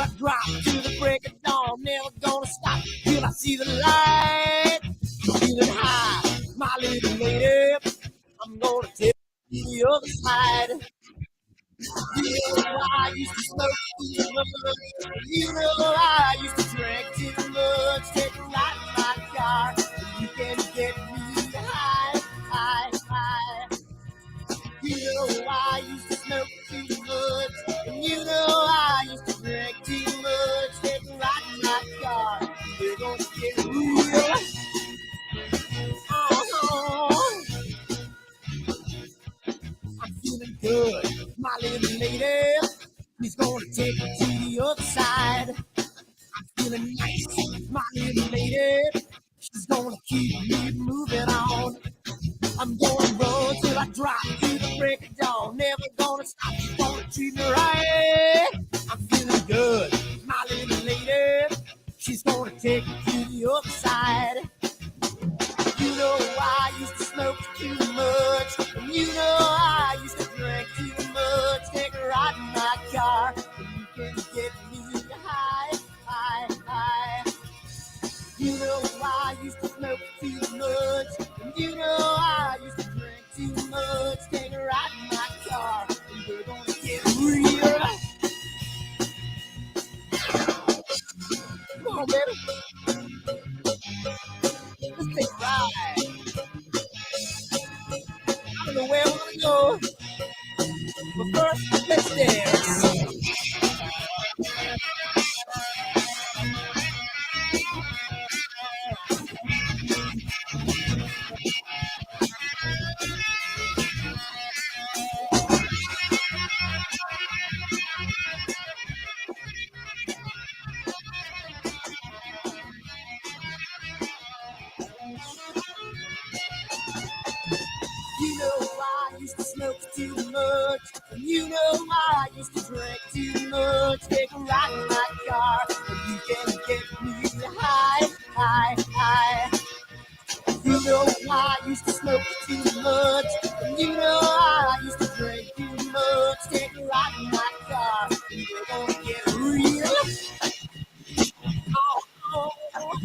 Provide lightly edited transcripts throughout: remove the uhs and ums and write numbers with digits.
I drop to the break of dawn. Never gonna stop till I see the light. Feeling high, my little lady. I'm gonna take you to the other side. You know I used to smoke too much. You know I used to drink too much. Take a ride in my car. You can get me high, high, high. You know I used to smoke too much. And you know I used to drink too much. Take a ride in my car. We're gonna get real. I'm feeling good, my little lady. He's gonna take me to the other side. I'm feeling nice, my little lady. She's gonna keep me moving on. I'm gonna run till I drop to the break of dawn. Never gonna stop, she's gonna treat me right. I'm feeling good, my little lady. She's gonna take me to the other side. You know I used to smoke too much, and you know I used to drink too much. Take a ride in my car, and you can get me high, high, high. You know I used to smoke too much, and you know I used to drink too much. Take a ride in my car, and we're gonna get real. Come on, baby. Let's take a ride. I don't know where we're gonna go, but first, let's dance. You know I used to smoke too much, and you know I used to drink too much. Take a ride in my car, and you can get me high, high, high. You know I used to smoke too much, and you know I used to drink too much. Take a ride in my car, and we're gonna get real. Oh, oh, oh.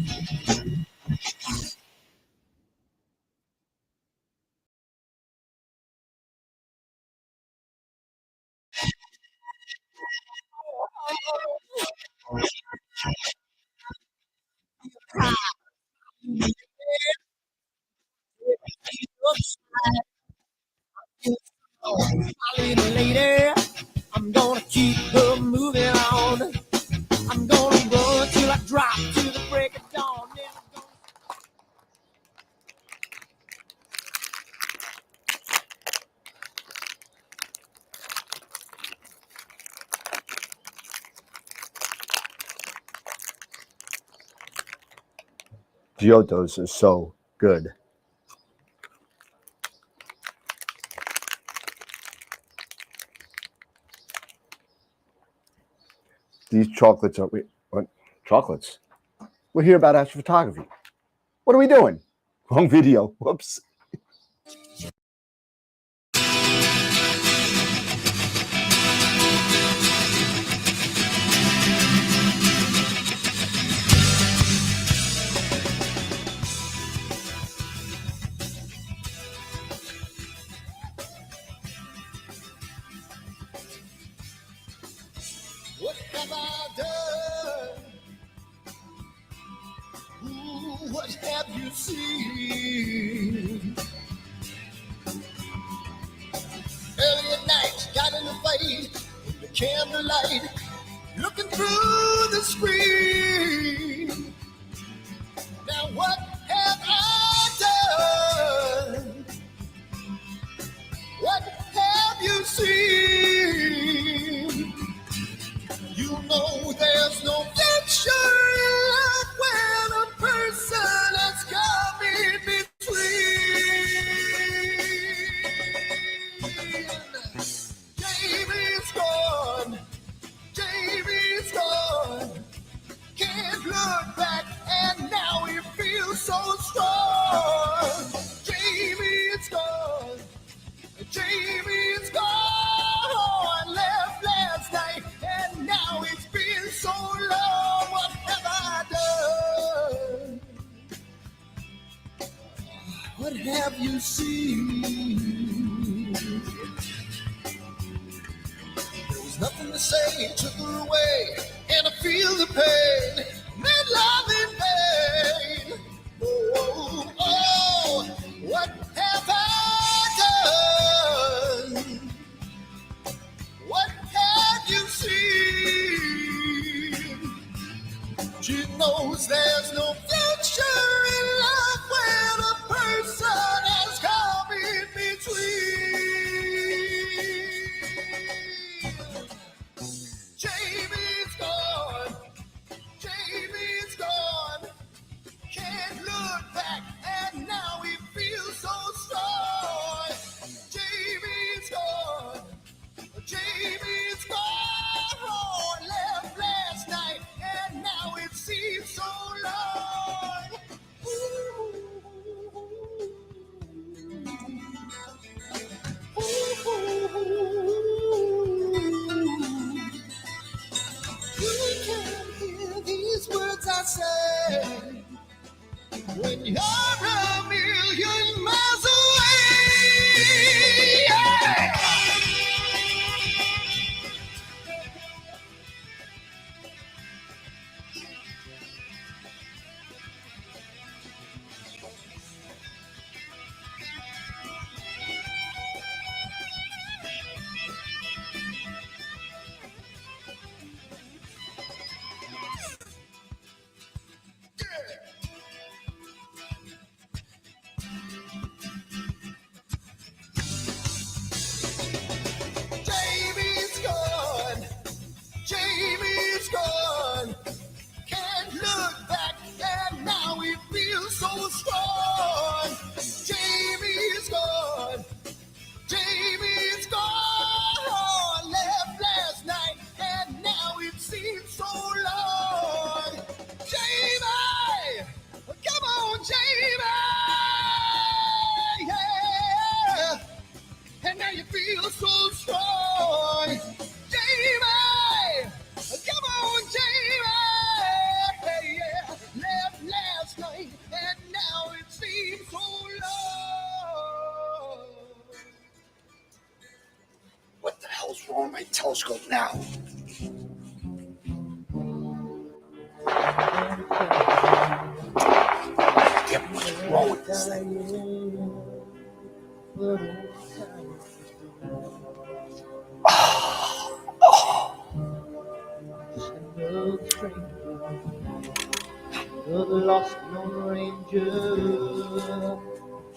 My little lady, I'm gonna keep her moving on. I'm gonna run till I drop to the break of dawn. Never gonna Giottos are so good. These chocolates are what? Chocolates? We're here about astrophotography. What are we doing? Wrong video. Whoops. What have I done? Ooh, what have you seen? Early at night, got in the fight with the candlelight, looking through the screen. Now what have I done? What have you seen? You know there's no picture in life when a person has come in between. Jamie's gone, Jamie's gone. Can't look back and now he feels so strong. Jamie's gone, Jamie's gone. Left last night and now it's been so long, what have I done? What have you seen? There was nothing to say, took her away, and I feel the pain, made love in pain. Oh, oh, oh, what have I done? What have you seen? She knows there's no future in love when a person has come in between. Jamie's gone. Jamie's gone. Can't look back, and now he feels so strong. Jamie's gone. Jamie's gone. Left last night, and now it seems so long. Ooh. You can hear these words I say when you're a million miles away. Yeah. Jamie's gone. Jamie's gone. Can't look back, and now he feels so strong. Jamie's gone. Jamie's gone. Left last night, and now it seems so long. Jamie, come on, Jamie. Yeah. And now you feel so strong. Jamie, come on, Jamie. Yeah. Left last night, and now it seems so long. What the hell's wrong with my telescope now? Damn, what's wrong with this thing? The lost Lone Ranger,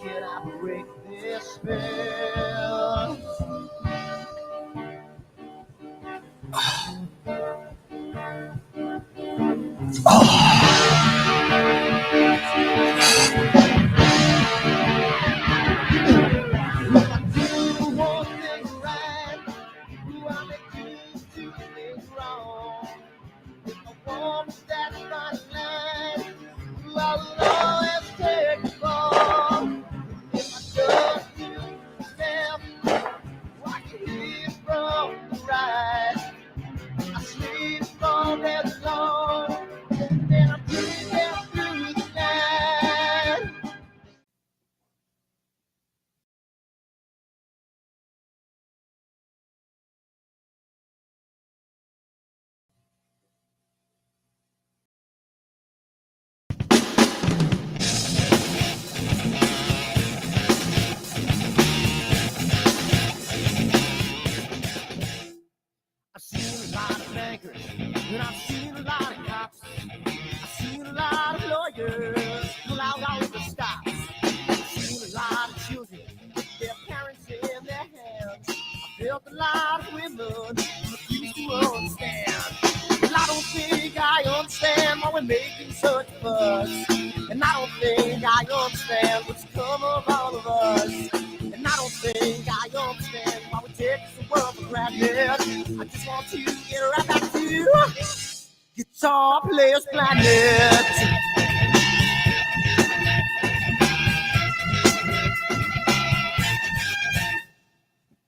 can I break this spell? Do one thing right, do I make you two things wrong? If I want to stand by the line, I will always take the fall. If I just do myself, I can live from the right. I sleep all day long, and then I breathe down through the night. I've seen a lot of bankers, and I've seen a lot of cops. I've seen a lot of lawyers pull out all the stops. I've seen a lot of children with their parents in their hands. I've felt a lot of women refuse to understand. Well, I don't think I understand why we're making such a fuss. And I don't think I understand what's come of all of us. And I don't think I understand why we take the world for granted. I just want to get right back to Guitar Players Planet.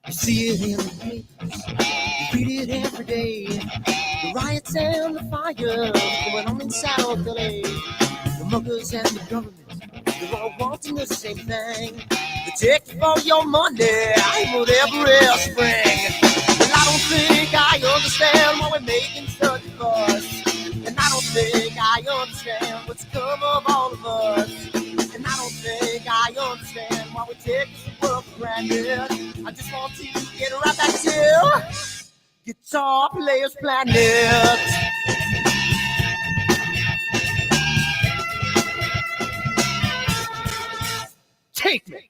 You see it in the papers, you read it every day. The riots and the fires going on in South LA. The muggers and the government, they're all wanting the same thing. They take all your money with every spring. And I don't think I understand why we're making such a fuss. And I don't think I understand what's come of all of us. And I don't think I understand why we take this world for granted. I just want to get right back to Guitar Players Planet. Take me.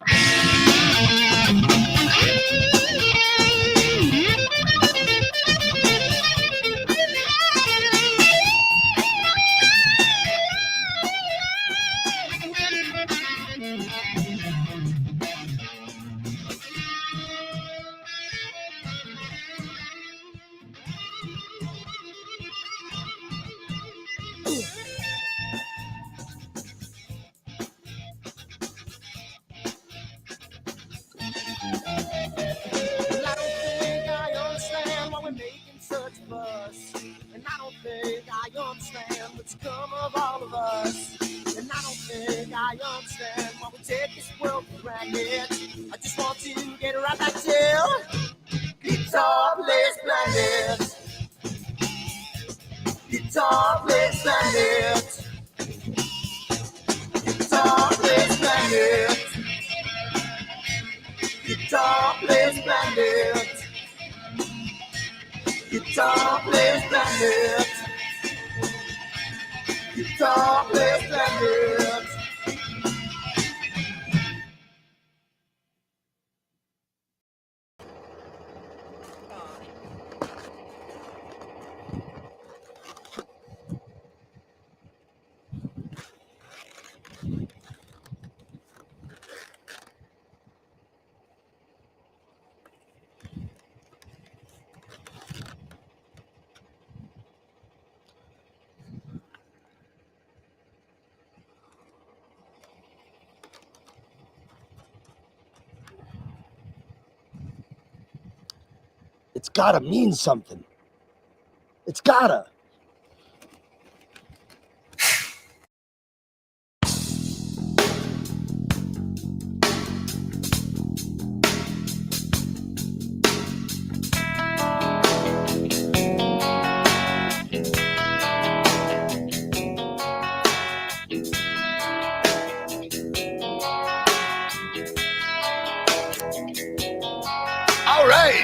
What's come of all of us, and I don't think I understand why we take this world for granted. I just want to get right back to Guitar Players Planet. Guitar Players Planet. Guitar Players Planet. Guitar Players Planet. Guitar Players Planet. Guitar Players Planet. It's gotta mean something. It's gotta. All right.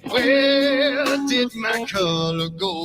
Where did my color go?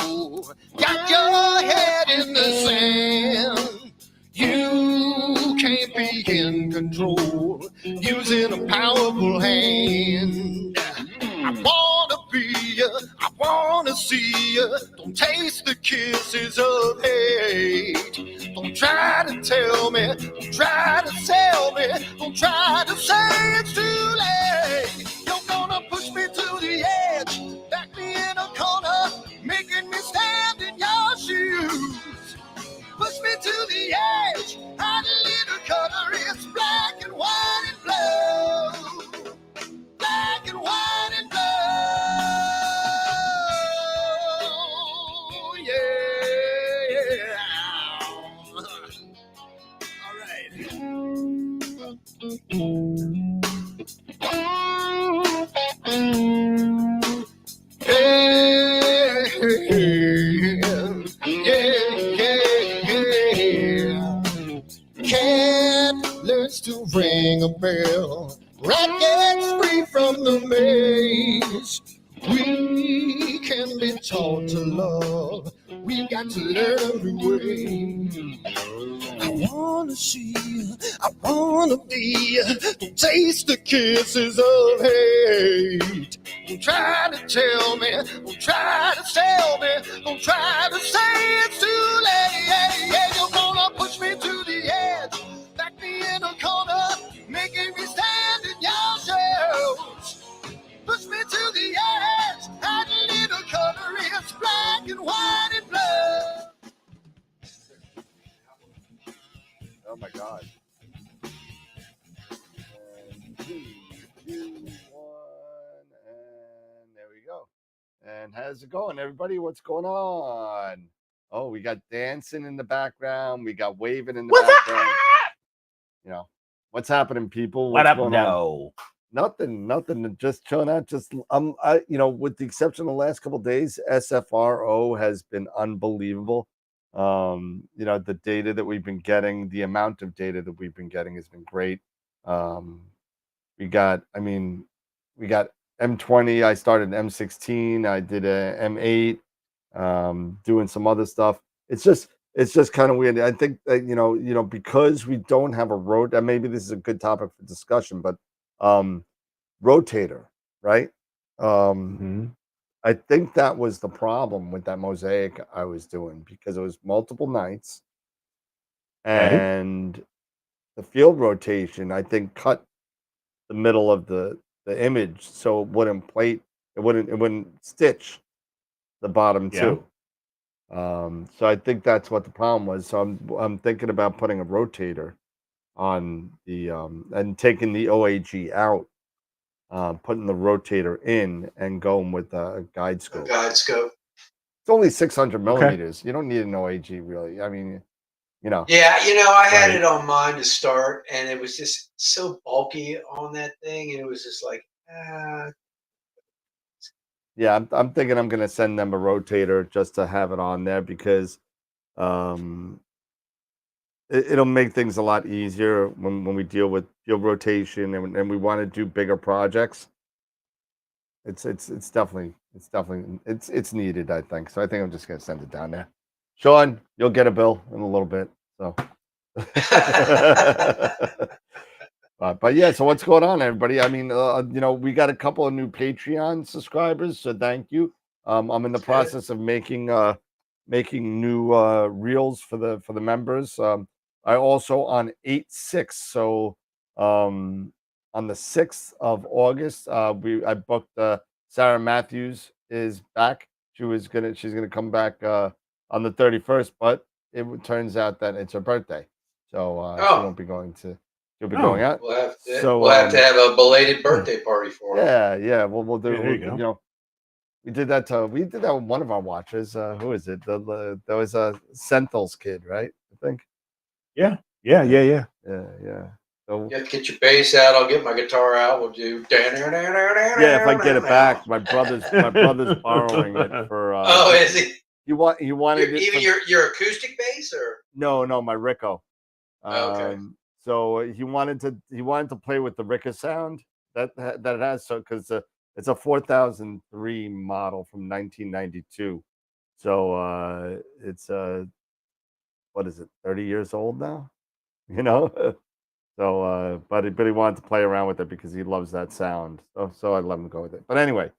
Got your head in the sand. You can't be in control, using a powerful hand. I wanna be you, I wanna see you. Don't taste the kisses of hate. Don't try to tell me, don't try to sell me, don't try to say it's too late. You're gonna push me to the edge, back me in a corner, making me stand in your shoes. Push me to the edge, hide a little color, it's black and white and blue. Black and white and blue, yeah. All right. Cat learns to ring a bell. Rat gets free from the maze. We can be taught to love. We've got to learn the way. I wanna see you, I wanna be you. Don't taste the kisses of hate. Don't try to tell me, don't try to sell me, don't try to say it's too late. You're gonna push me to the edge, back me in a corner, making me stand in your shoes. Push me to the edge, add a little color, it's black and white and blue. Oh my God. And 3, 2, 1, and there we go. And how's it going, everybody? What's going on? Oh, we got dancing in the background. We got waving in the background. You know, what's happening, people? What What's up, going no? on? Nothing. Just chilling out. Just with the exception of the last couple of days, SFRO has been unbelievable. The data that we've been getting, the amount of data that we've been getting has been great. We got M20. I started M16. I did a M8. Doing some other stuff. It's just kind of weird. I think that because we don't have a road, and maybe this is a good topic for discussion, but rotator, right? I think that was the problem with that mosaic I was doing, because it was multiple nights, and the field rotation, I think, cut the middle of the image, so it wouldn't stitch the bottom too. So I think that's what the problem was. So I'm thinking about putting a rotator on the and taking the OAG out, putting the rotator in, and going with a guide scope. It's only 600 millimeters. You don't need an OAG, really. I mean, Yeah, I had it on mine to start, and it was just so bulky on that thing, and it was just like, yeah, I'm thinking I'm gonna send them a rotator just to have it on there, because it'll make things a lot easier when we deal with field rotation and we want to do bigger projects. It's definitely needed, I think. So I think I'm just gonna send it down there. Sean, you'll get a bill in a little bit. So but yeah, so what's going on, everybody? I mean, we got a couple of new Patreon subscribers, so thank you. I'm in the process of making new reels for the members. I also on 8/6, so on the 6th of August, I booked Sarah Matthews is back. She's gonna come back on the 31st, but it turns out that it's her birthday, so she won't be going to. She'll be going out. We'll have to have a belated birthday party for her. Yeah. We'll do. There you go. We did that with one of our watchers. Who is it? There was a Senthel's kid, right? I think. Yeah. So You have to get your bass out. I'll get my guitar out. We'll do. Yeah, if I get it back, my brother's borrowing it for. Oh, is he? He wanted it. Even your acoustic bass, or no, my Rico. Okay. So he wanted to play with the Rico sound that it has. So because it's a 4003 model from 1992. So it's what is it, 30 years old now? So but he wanted to play around with it because he loves that sound. So I let him go with it. But anyway,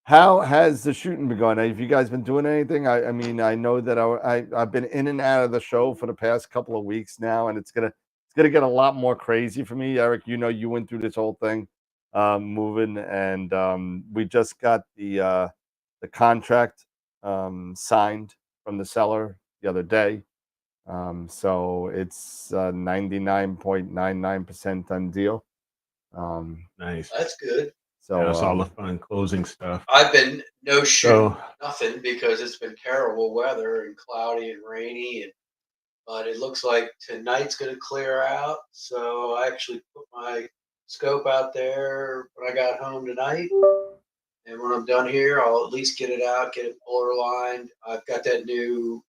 how has the shooting been going? Have you guys been doing anything? I mean, I know that I've been in and out of the show for the past couple of weeks now, and it's gonna get a lot more crazy for me. Eric, you went through this whole thing, moving, and we just got the contract signed from the seller the other day. So it's 99.99% done deal. Nice. That's good. So that's all the fun closing stuff. I've been nothing because it's been terrible weather and cloudy and rainy, but it looks like tonight's going to clear out. So I actually put my scope out there when I got home tonight. And when I'm done here, I'll at least get it out, get it polar lined. I've got that new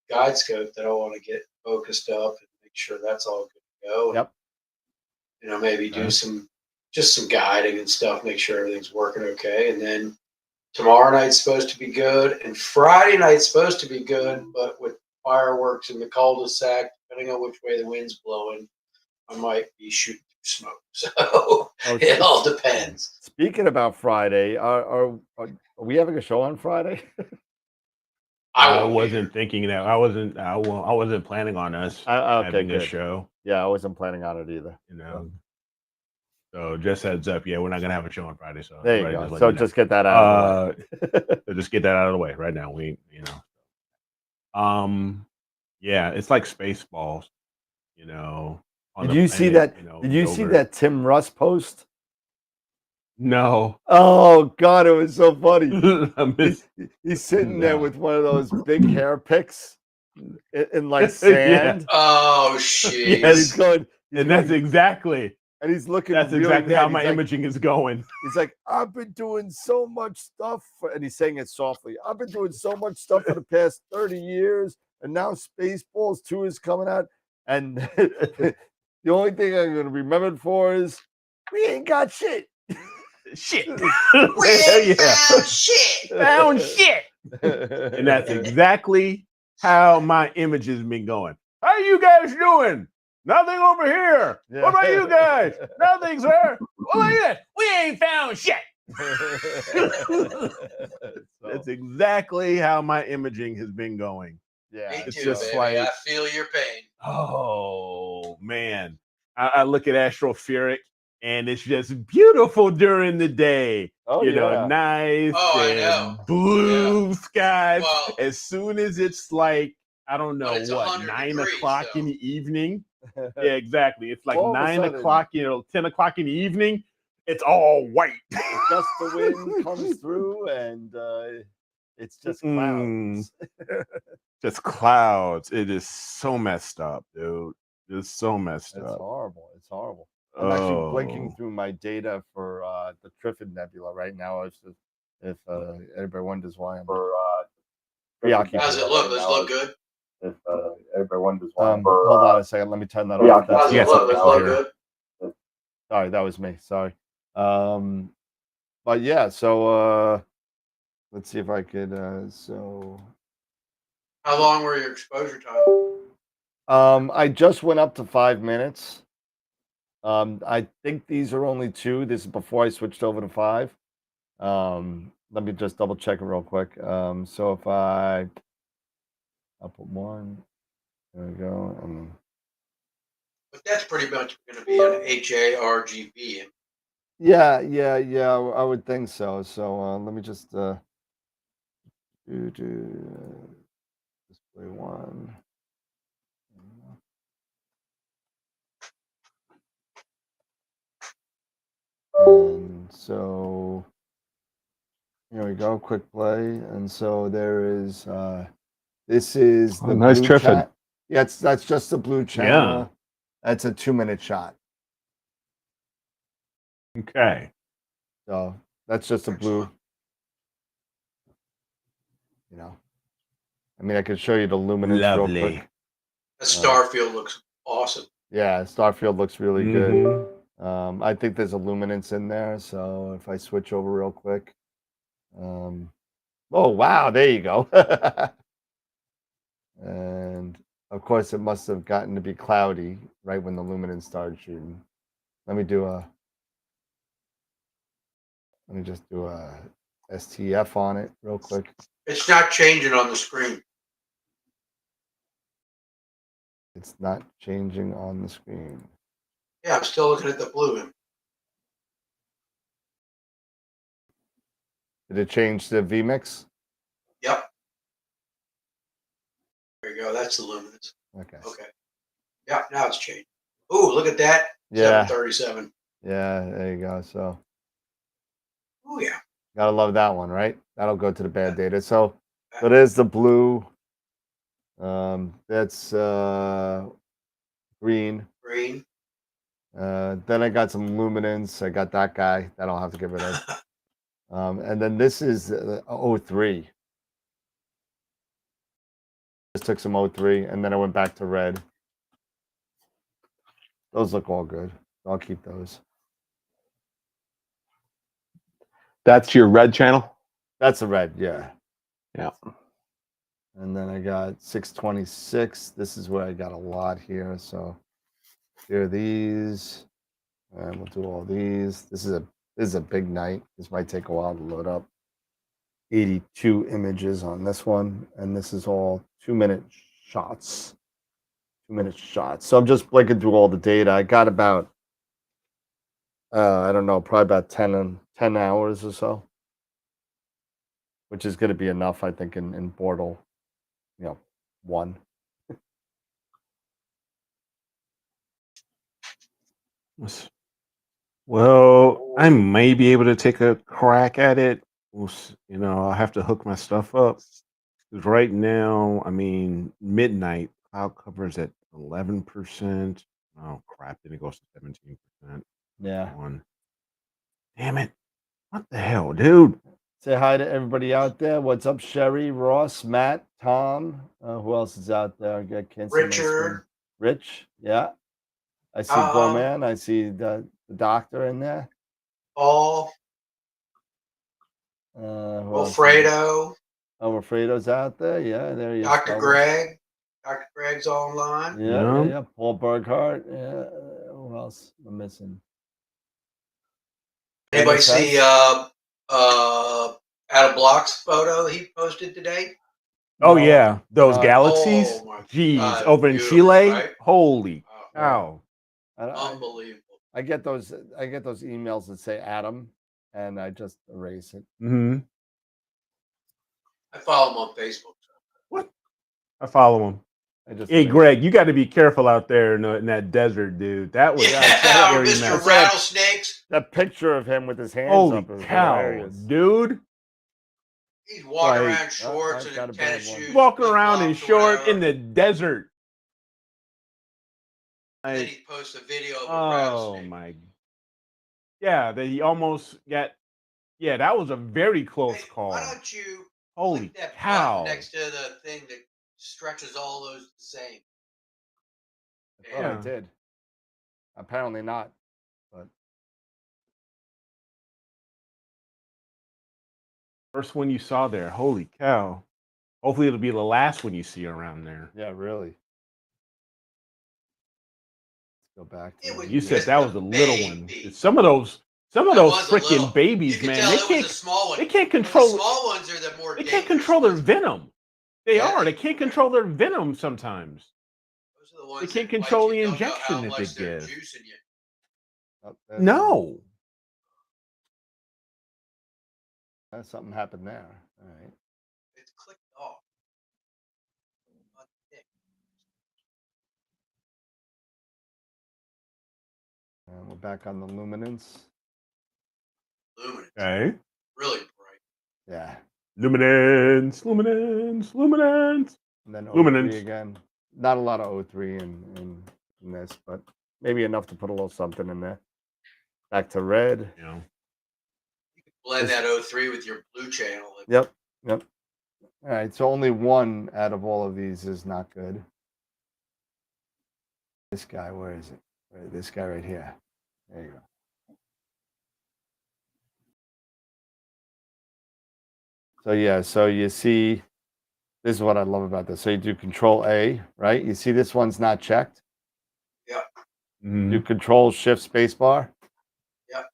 guide scope that I want to get focused up and make sure that's all good to go. Yep. And, maybe do some guiding and stuff, make sure everything's working okay. And then tomorrow night's supposed to be good, and Friday night's supposed to be good, but with fireworks in the cul-de-sac, depending on which way the wind's blowing, I might be shooting through smoke. So it all depends. Speaking about Friday, are we having a show on Friday? I wasn't thinking that. I wasn't planning on us having a show. Yeah, I wasn't planning on it either. So just heads up, we're not gonna have a show on Friday. So there you go. So just get that out. So just get that out of the way right now. Yeah, it's like Spaceballs. you know. Did you see that? Did you see that Tim Russ post? No. Oh God, it was so funny. He's sitting there with one of those big hair picks in like sand. Oh shit! Yes. He's going, that's exactly. And he's looking. That's really exactly mad. how my imaging is going. He's like, I've been doing so much stuff, and he's saying it softly. I've been doing so much stuff for the past 30 years, and now Spaceballs 2 is coming out, and the only thing I'm going to be remembered for is we ain't got shit. Shit. We ain't found shit. Found shit. And that's exactly how my image has been going. How you guys doing? Nothing over here. Yeah. What about you guys? Nothing, sir. Well, look at that. We ain't found shit. That's exactly how my imaging has been going. Yeah, Me it's too, just baby. like, I feel your pain. Oh man, I look at AstroFeric and it's just beautiful during the day. Oh, you know, nice and blue skies. Well, as soon as it's like, I don't know what, 9 degrees, o'clock though. in the evening. Yeah, exactly. It's like All of a 9 sudden- o'clock, 10 o'clock in the evening. It's all white. A gust of wind comes through, and it's just clouds. Just clouds. It is so messed up, dude. It's so messed It's up. horrible. It's horrible. I'm actually blinking through my data for the Trifid Nebula right now. If anybody wonders why I'm preoccupied. How's it look? Does it look good? If everybody wonders why. Hold on a second. Let me turn that off. How's it look? Does it look good? Sorry, that was me. Sorry. But yeah, so let's see if I could. So how long were your exposure time? I just went up to 5 minutes. I think these are only 2. This is before I switched over to 5. Let me just double check it real quick. So if I'll put 1. There we go. But that's pretty much going to be an HARGB. Yeah, I would think so. So let me just do display 1. And so here we go, quick play. And so there is this is the nice blue Trifid. chat. Yeah, that's just the blue channel. Yeah. That's a 2-minute shot. Okay. So that's just a blue. You know, I mean, I could show you the luminance real quick. The star field looks awesome. Yeah, Starfield looks really good. I think there's a luminance in there. So if I switch over real quick. Oh, wow. There you go. And of course, it must have gotten to be cloudy right when the luminance started shooting. Let me just do a STF on it real quick. It's not changing on the screen. It's not changing on the screen. Yeah, I'm still looking at the blue. Did it change the VMix? Yep. There you go. That's the luminance. Okay. Okay. Yeah, now it's changed. Ooh, look at that. Yeah. 737. Yeah, there you go. So. Oh yeah. Gotta love that one, right? That'll go to the bad data. So there's the blue. That's green. Green. Then I got some luminance. I got that guy that I'll have to get rid of. And then this is 03. Just took some 03, and then I went back to red. Those look all good. I'll keep those. That's your red channel? That's a red, yeah. Yeah. And then I got 626. This is where I got a lot here. So here are these. And we'll do all these. This is a big night. This might take a while to load up. 82 images on this one. And this is all 2-minute shots. 2-minute shots. So I'm just blinking through all the data. I got about I don't know, probably about 10 hours or so, which is going to be enough, I think, in Portal, 1. Well, I may be able to take a crack at it. I'll have to hook my stuff up. Because right now, I mean, midnight cloud cover's at 11%. Oh crap! Then it goes to 17%. Yeah. Damn it! What the hell, dude? Say hi to everybody out there. What's up, Sherry, Ross, Matt, Tom? Who else is out there? I can't see my screen. Richard. Rich, yeah. I see Bowman. I see the doctor in there. Paul. Alfredo. Oh, Alfredo's out there. Yeah, there he is. Dr. Greg. Dr. Greg's online. Yeah. Paul Berghardt. Yeah. Who else am I missing? Anybody see Adam Block's photo he posted today? Oh yeah, those galaxies. Oh, my Jeez, God, over in Chile. right? Holy cow! Unbelievable. I get those emails that say Adam, and I just erase it. Mm-hmm. I follow him on Facebook. What? I follow him. Hey, Greg, you got to be careful out there in that desert, dude. That was Mr. Rattlesnakes. That picture of him with his hands Holy up is cow, hilarious. Dude. He's walking around shorts and tennis shoes. Walking around in short in the desert. And then he posts a video of a rattlesnake. My. Yeah, that he almost got. Yeah, that was a very close call. Why don't you Holy click that cow. button next to the thing that stretches all those the same? I thought I did. Apparently not. But first one you saw there. Holy cow. Hopefully it'll be the last one you see around there. Yeah, really. Let's go back to you said that was a little one. Some of those freaking babies, man, they can't control. The small ones are the more. They can't control their venom. They can't control their venom sometimes. Those are the ones they can't control the injection that they give. No. Something happened there. All right. It's clicked off. And we're back on the luminance. Okay. Really bright. Yeah. Luminance. And then luminance again. Not a lot of O3 in this, but maybe enough to put a little something in there. Back to red. Yeah. You can blend that O3 with your blue channel. Yep. All right. So only one out of all of these is not good. This guy, where is it? This guy right here. There you go. So yeah, so you see, this is what I love about this. So you do Control A, right? You see this one's not checked. Yep. Do Control Shift Spacebar. Yep.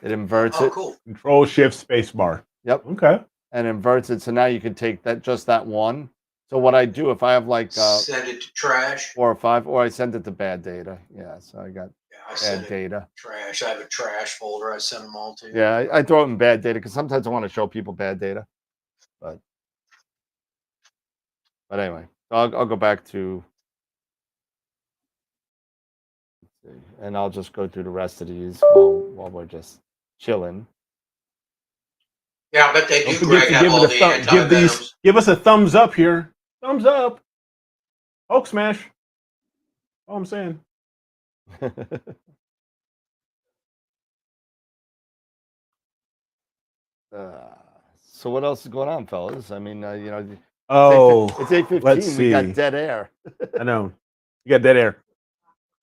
It inverts it. Cool. Control Shift Spacebar. Yep. Okay. And inverts it. So now you can take that one. So what I do if I have like send it to trash 4 or 5, or I send it to bad data. Yeah, so I got bad data. Trash. I have a trash folder. I send them all to. Yeah, I throw it in bad data because sometimes I want to show people bad data. But anyway, I'll go back to. Let's see, and I'll just go through the rest of these while we're just chilling. Yeah, but they do. Greg, give us a thumbs up here. Thumbs up. Hulk smash. All I'm saying. So what else is going on, fellas? I mean, it's 8:15. Let's see. We got dead air. I know. You got dead air.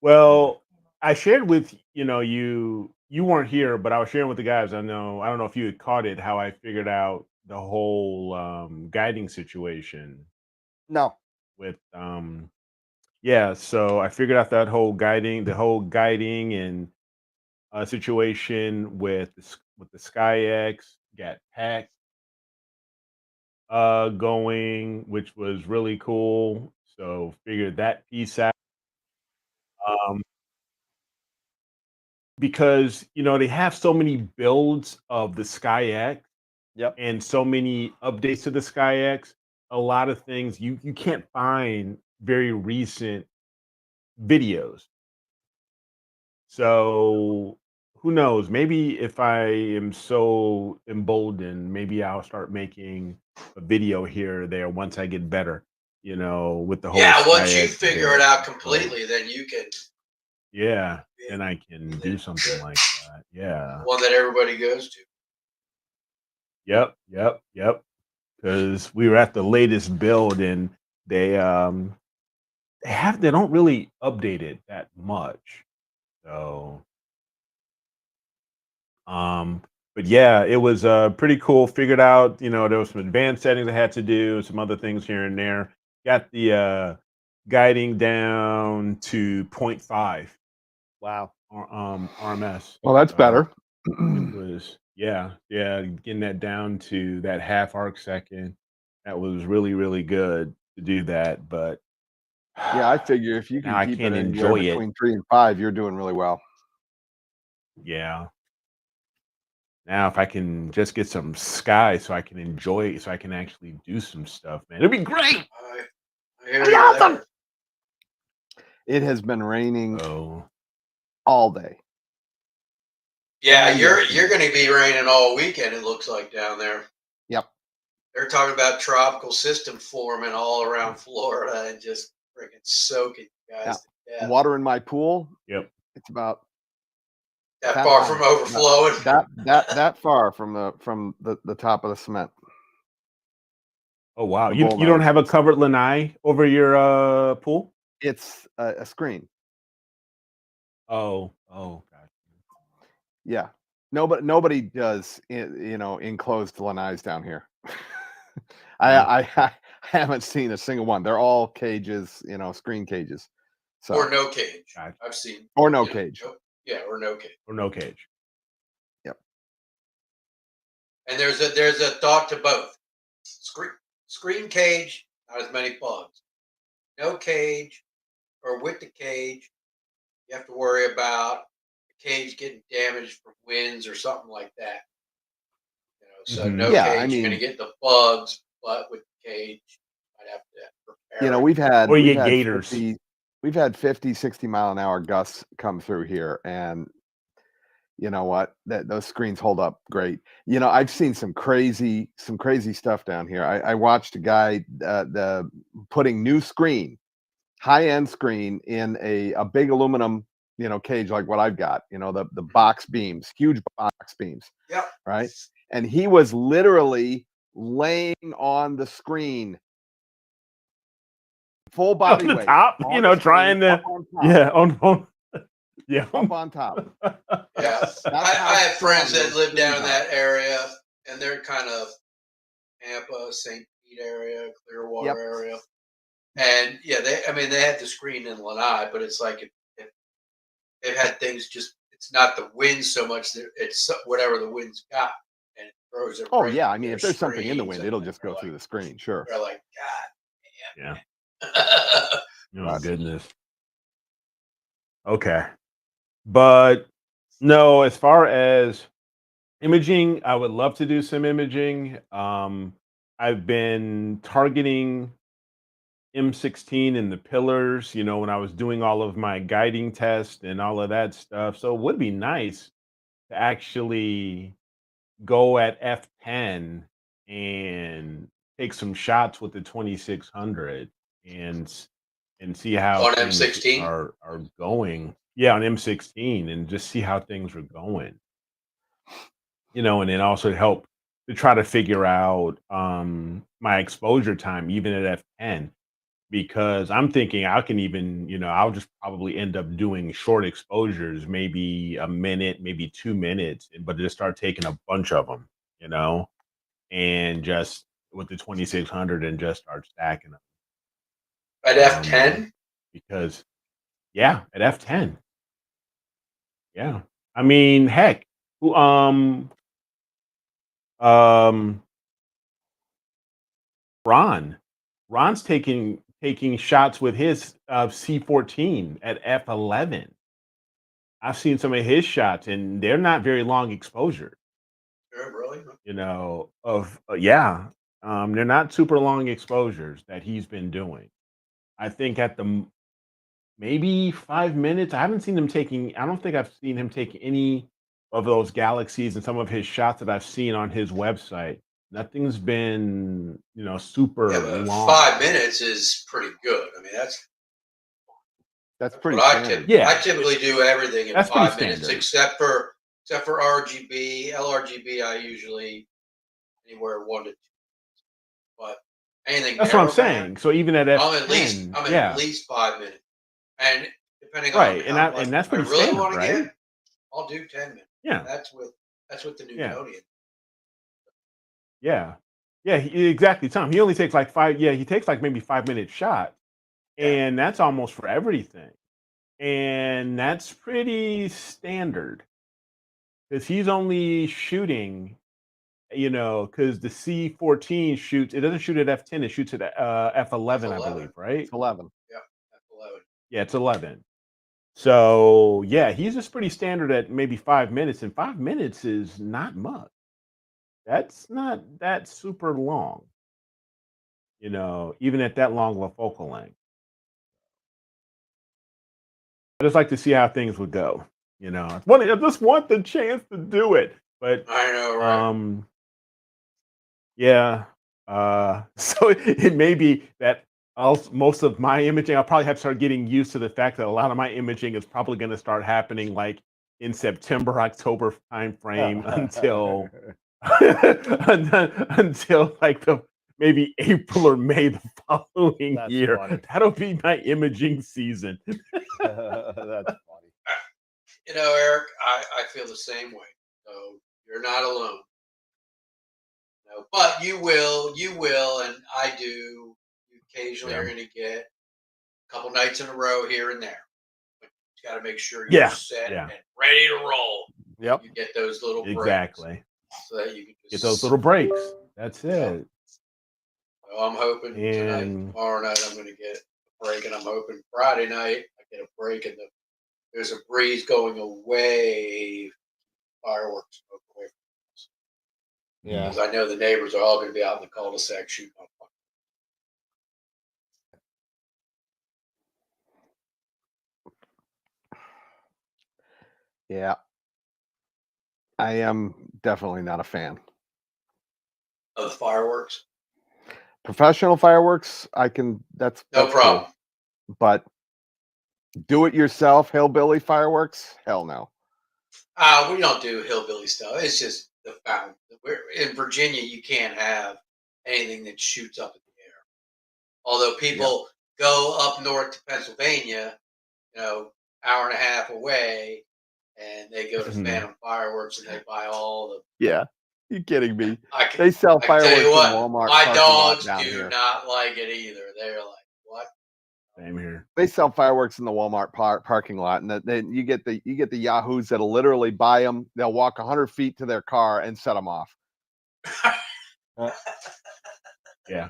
Well, I shared with you weren't here, but I was sharing with the guys. I don't know if you had caught it, how I figured out the whole guiding situation. No. With so I figured out the whole guiding and situation with the SkyX, got packed going, which was really cool. So figured that piece out. Because they have so many builds of the SkyX, and so many updates to the SkyX. A lot of things you can't find very recent videos. So who knows? Maybe if I am so emboldened, maybe I'll start making a video here or there once I get better, with the whole Yeah, once you SkyEdge figure it bit. out So, completely, then you can yeah, be then I can the do something like that. Yeah. one that everybody goes to. Yep. Yep. Yep. Because we were at the latest build and they they don't really update it that much. So Um, but yeah, it was pretty cool. Figured out, there was some advanced settings I had to do, some other things here and there. Got the guiding down to 0.5 Wow. RMS. Well, that's So better. it was, yeah, getting that down to that half arc second. That was really, really good to do that. But Yeah, I figure if you now can I keep it can't anywhere enjoy it. between 3 and 5, you're doing really well. Yeah. Now, if I can just get some sky so I can enjoy it, so I can actually do some stuff, man, it'd be great. I hear It'd be you awesome. there. It has been raining Oh, all day. Yeah, And you're yesterday. going to be raining all weekend. It looks like down there. Yep. They're talking about tropical system forming all around Florida and just freaking soaking you guys to death. Water in my pool. yep. It's about That that far high. from overflowing. That far from the top of the cement. Oh wow, The you don't bullnose. have a covered lanai over your pool? It's a screen. Oh, gotcha. Yeah. Nobody does enclosed lanais down here. No. I haven't seen a single one. They're all cages, screen cages. So Or no cage. Gotcha. I've seen. or no cage. Yeah, or no cage. Or no cage. Yep. And there's a thought to both. Screen cage, not as many bugs. No cage, or with the cage, you have to worry about the cage getting damaged from winds or something like that. So Mhm. no Yeah, I cage, you're going mean, to get the bugs, but with the cage, you might have to prepare. Or you we've get had gators. 50, 60 mile an hour gusts come through here, and you know what? Those screens hold up great. I've seen some crazy stuff down here. I watched a guy the putting new screen, high-end screen in a big aluminum, cage like what I've got, the box beams, huge box beams, Yep. right? And he was literally laying on the screen, full body On the weight, top, on the trying screen, to, up on top, yeah, on yeah. up on top. Yeah. That's I have friends strong that those live down in screens are. that area, and they're kind of Tampa, St. Pete area, Clearwater Yep. area. And yeah, they had the screen in Lanai, but it's like if they've had things it's not the wind so much that it's whatever the wind's got, and it throws it Oh right yeah, I through mean, their if there's something in the screens, wind, and it'll just they're go like, through the screen, sure. they're like, Yeah. God Oh But goodness. Okay. But no, as far as imaging, I would love to do some imaging. I've been targeting M16 in the pillars, when I was doing all of my guiding tests and all of that stuff. So it would be nice to actually go at F10 and take some shots with the 2600 and see how on things M16. are going. Yeah, on M16 and just see how things are going. And then also help to try to figure out my exposure time even at F10 because I'm thinking I can even, I'll just probably end up doing short exposures, maybe a minute, maybe 2 minutes, but just start taking a bunch of them, and just with the 2600 and just start stacking them. At F10? Because, yeah, at F10. Yeah. I mean, heck, who, um, Ron's taking shots with his C14 at F11. I've seen some of his shots, and they're not very long exposure. Really? Yeah, they're not super long exposures that he's been doing. I think maybe 5 minutes. I haven't seen him taking. I don't think I've seen him take any of those galaxies and some of his shots that I've seen on his website. Nothing's been, super Yeah, but long. 5 minutes is pretty good. I mean, That's pretty what standard. I typically do everything in That's pretty 5 minutes, standard. except for RGB, LRGB. I usually anywhere 1 to 2. But anything That's what I'm narrowband, saying. So even at I'm F10, at least 5 minutes, and depending on right, how much and that's I pretty really standard, want to right? get, I'll do 10 minutes. Yeah, That's with the yeah, Newtonian. yeah, yeah. Exactly, Tom. He only takes like 5. Yeah, he takes like maybe 5 minute shots, Yeah. and that's almost for everything, and that's pretty standard because he's only shooting. Because the C14 shoots, it doesn't shoot at F10, it shoots at F11, I believe, right? It's 11. Yeah, F11. Yeah, it's 11. So yeah, he's just pretty standard at maybe 5 minutes, and 5 minutes is not much. That's not that super long, even at that long of a focal length. I just like to see how things would go. I just want the chance to do it, but I know, right? yeah. So it may be that most of my imaging, I'll probably have to start getting used to the fact that a lot of my imaging is probably going to start happening like in September, October timeframe until until like maybe April or May the following That's year. funny. That'll be my imaging season. That's funny. Eric, I feel the same way. So you're not alone. But you will, and I do. You occasionally are going to get a couple nights in a row here and there. But you got to make sure you're set and ready to roll. Yep. You get those little breaks. Exactly. So that you can just Get those little breaks. That's it. So I'm hoping tonight, tomorrow night, I'm going to get a break, and I'm hoping Friday night I get a break, and there's a breeze going away, fireworks smoke away from us. Yeah. Because I know the neighbors are all going to be out in the cul-de-sac shooting on fire. Yeah. I am definitely not a fan Of the fireworks. Professional fireworks, that's No problem. Cool. But do it yourself, hillbilly fireworks, hell no. We don't do hillbilly stuff. It's just the fountain. In Virginia, you can't have anything that shoots up in the air. Although people go up north to Pennsylvania, hour and a half away, and they go to Phantom Fireworks and they buy all the. Yeah, you kidding me? They sell fireworks in Walmart. My dogs do not like it either. They're like, what? Same here. They sell fireworks in the Walmart parking lot, and then you get the yahoos that'll literally buy them. They'll walk 100 feet to their car and set them off. Yeah,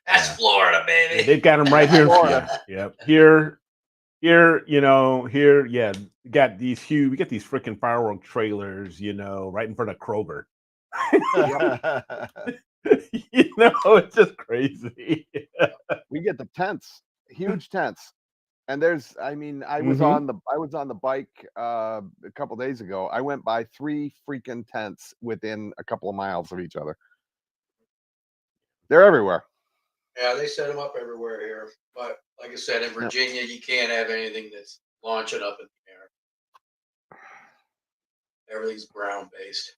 that's Florida, baby. Yeah, they've got them right here. Yep. Here, yeah. We got these freaking firework trailers, right in front of Kroger. It's just crazy. We get the tents, huge tents, and I was on the bike a couple days ago. I went by 3 freaking tents within a couple of miles of each other. They're everywhere. Yeah, they set them up everywhere here. But like I said, in Virginia, you can't have anything that's launching up in the air. Everything's ground based.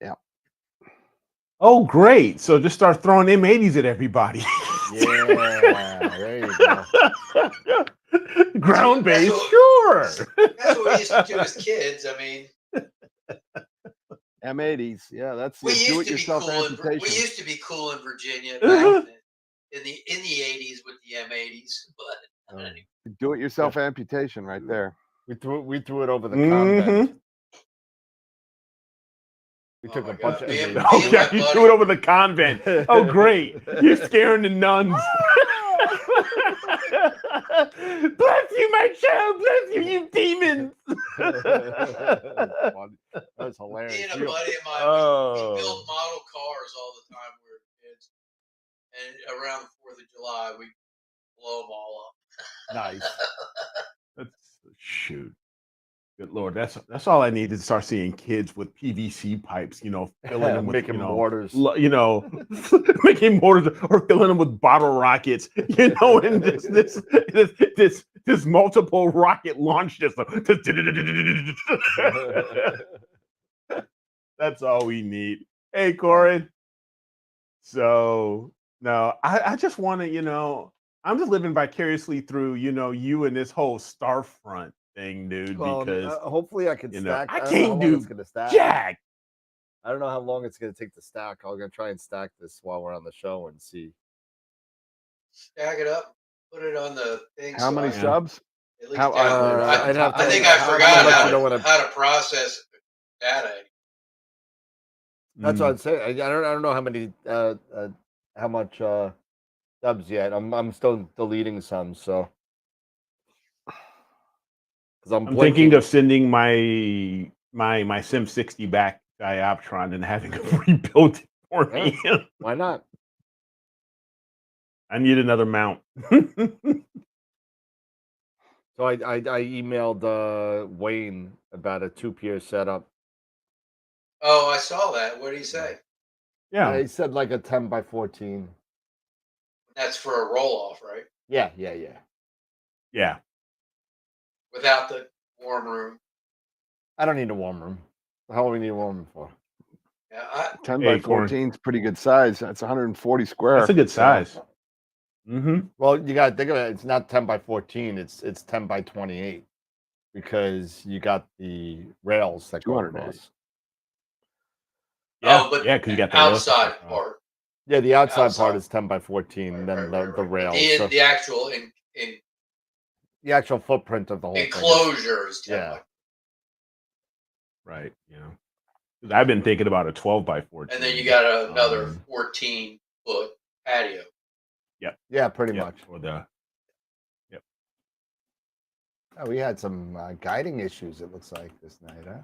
Yeah. Oh, great! So just start throwing M80s at everybody. Yeah, there you go. Ground based, sure. That's what we used to do as kids. I mean, M80s, yeah, that's we do used it to be yourself cool. amputation. We used to be cool in Virginia back in the 80s with the M80s, but anyway. Do it yourself amputation right there. We threw it over the convent. We took a bunch of you threw it over the convent. Oh, great! You're scaring the nuns. Bless you, my child. Bless you, you demons. That's hilarious. Me and a buddy of mine, we built model cars all the time when we were kids, and around the 4th of July, we blow them all up. Nice. That's shoot. Good Lord, that's all I need to start seeing kids with PVC pipes, filling them with, Making mortars. making mortars or filling them with bottle rockets, and this multiple rocket launch system. That's all we need. Hey, Corin. So no, I just want to, I'm just living vicariously through, you and this whole Starfront thing, dude. Well, Because hopefully I can stack. I don't know how can't long do it's gonna stack. jack. I don't know how long it's gonna take to stack. I'm gonna try and stack this while we're on the show and see. Stack it up, put it on the thing. How many Yeah. subs? At least How, download. I'd have to. I think I I'll forgot let how, you know when how to process data. That's what I'd say. I don't know how many how much subs yet. I'm still deleting some, so because I'm thinking of sending my Sim 60 back to Dioptron and having it rebuilt for me. Why not? I need another mount. So I emailed Wayne about a 2-pier setup. Oh, I saw that. What did he say? Yeah, he said like a 10 by 14. That's for a roll off, right? Yeah. Without the warm room. I don't need a warm room. How do we need a warm room for? Yeah, 10 by 14 is pretty good size. That's 140 square. that's a good size. Well, you got to think of it. It's not 10 by 14. It's 10 by 28 because you got the rails that go 280. across. Yeah, but because you got the outside part. Yeah, the outside part Outside. is 10 by 14, and then Right. the rails. The actual the actual footprint of the whole enclosure is 10 yeah. by. Right. Because I've been thinking about a 12 by 14. And then you got another 14-foot patio. Yeah, pretty much. For the Oh, we had some guiding issues, it looks like, this night, huh?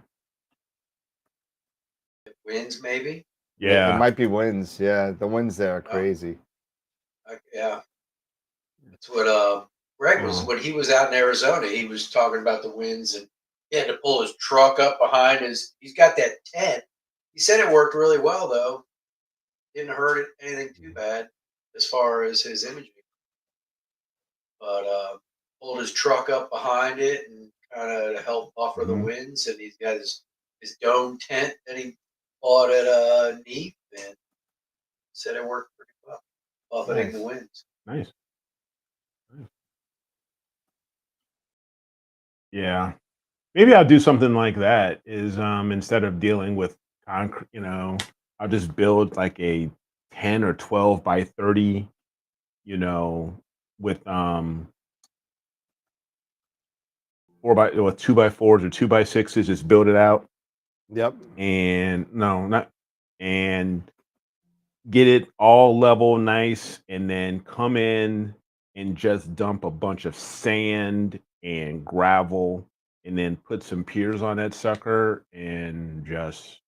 Winds, maybe? It might be winds. Yeah, the winds there are crazy. Yeah. That's what Greg was, when he was out in Arizona, he was talking about the winds, and he had to pull his truck up behind he's got that tent. He said it worked really well, though. Didn't hurt anything too bad as far as his imaging. But pulled his truck up behind it and kind of to help buffer the winds, and he's got his dome tent that he bought at Neat, and said it worked pretty well, buffeting the winds. Nice. Yeah. Maybe I'll do something like that is instead of dealing with concrete, I'll just build like a 10 or 12 by 30, with 2 by 4s or 2 by 6s, just build it out. Yep. And and get it all level nice, and then come in and just dump a bunch of sand and gravel, and then put some piers on that sucker and just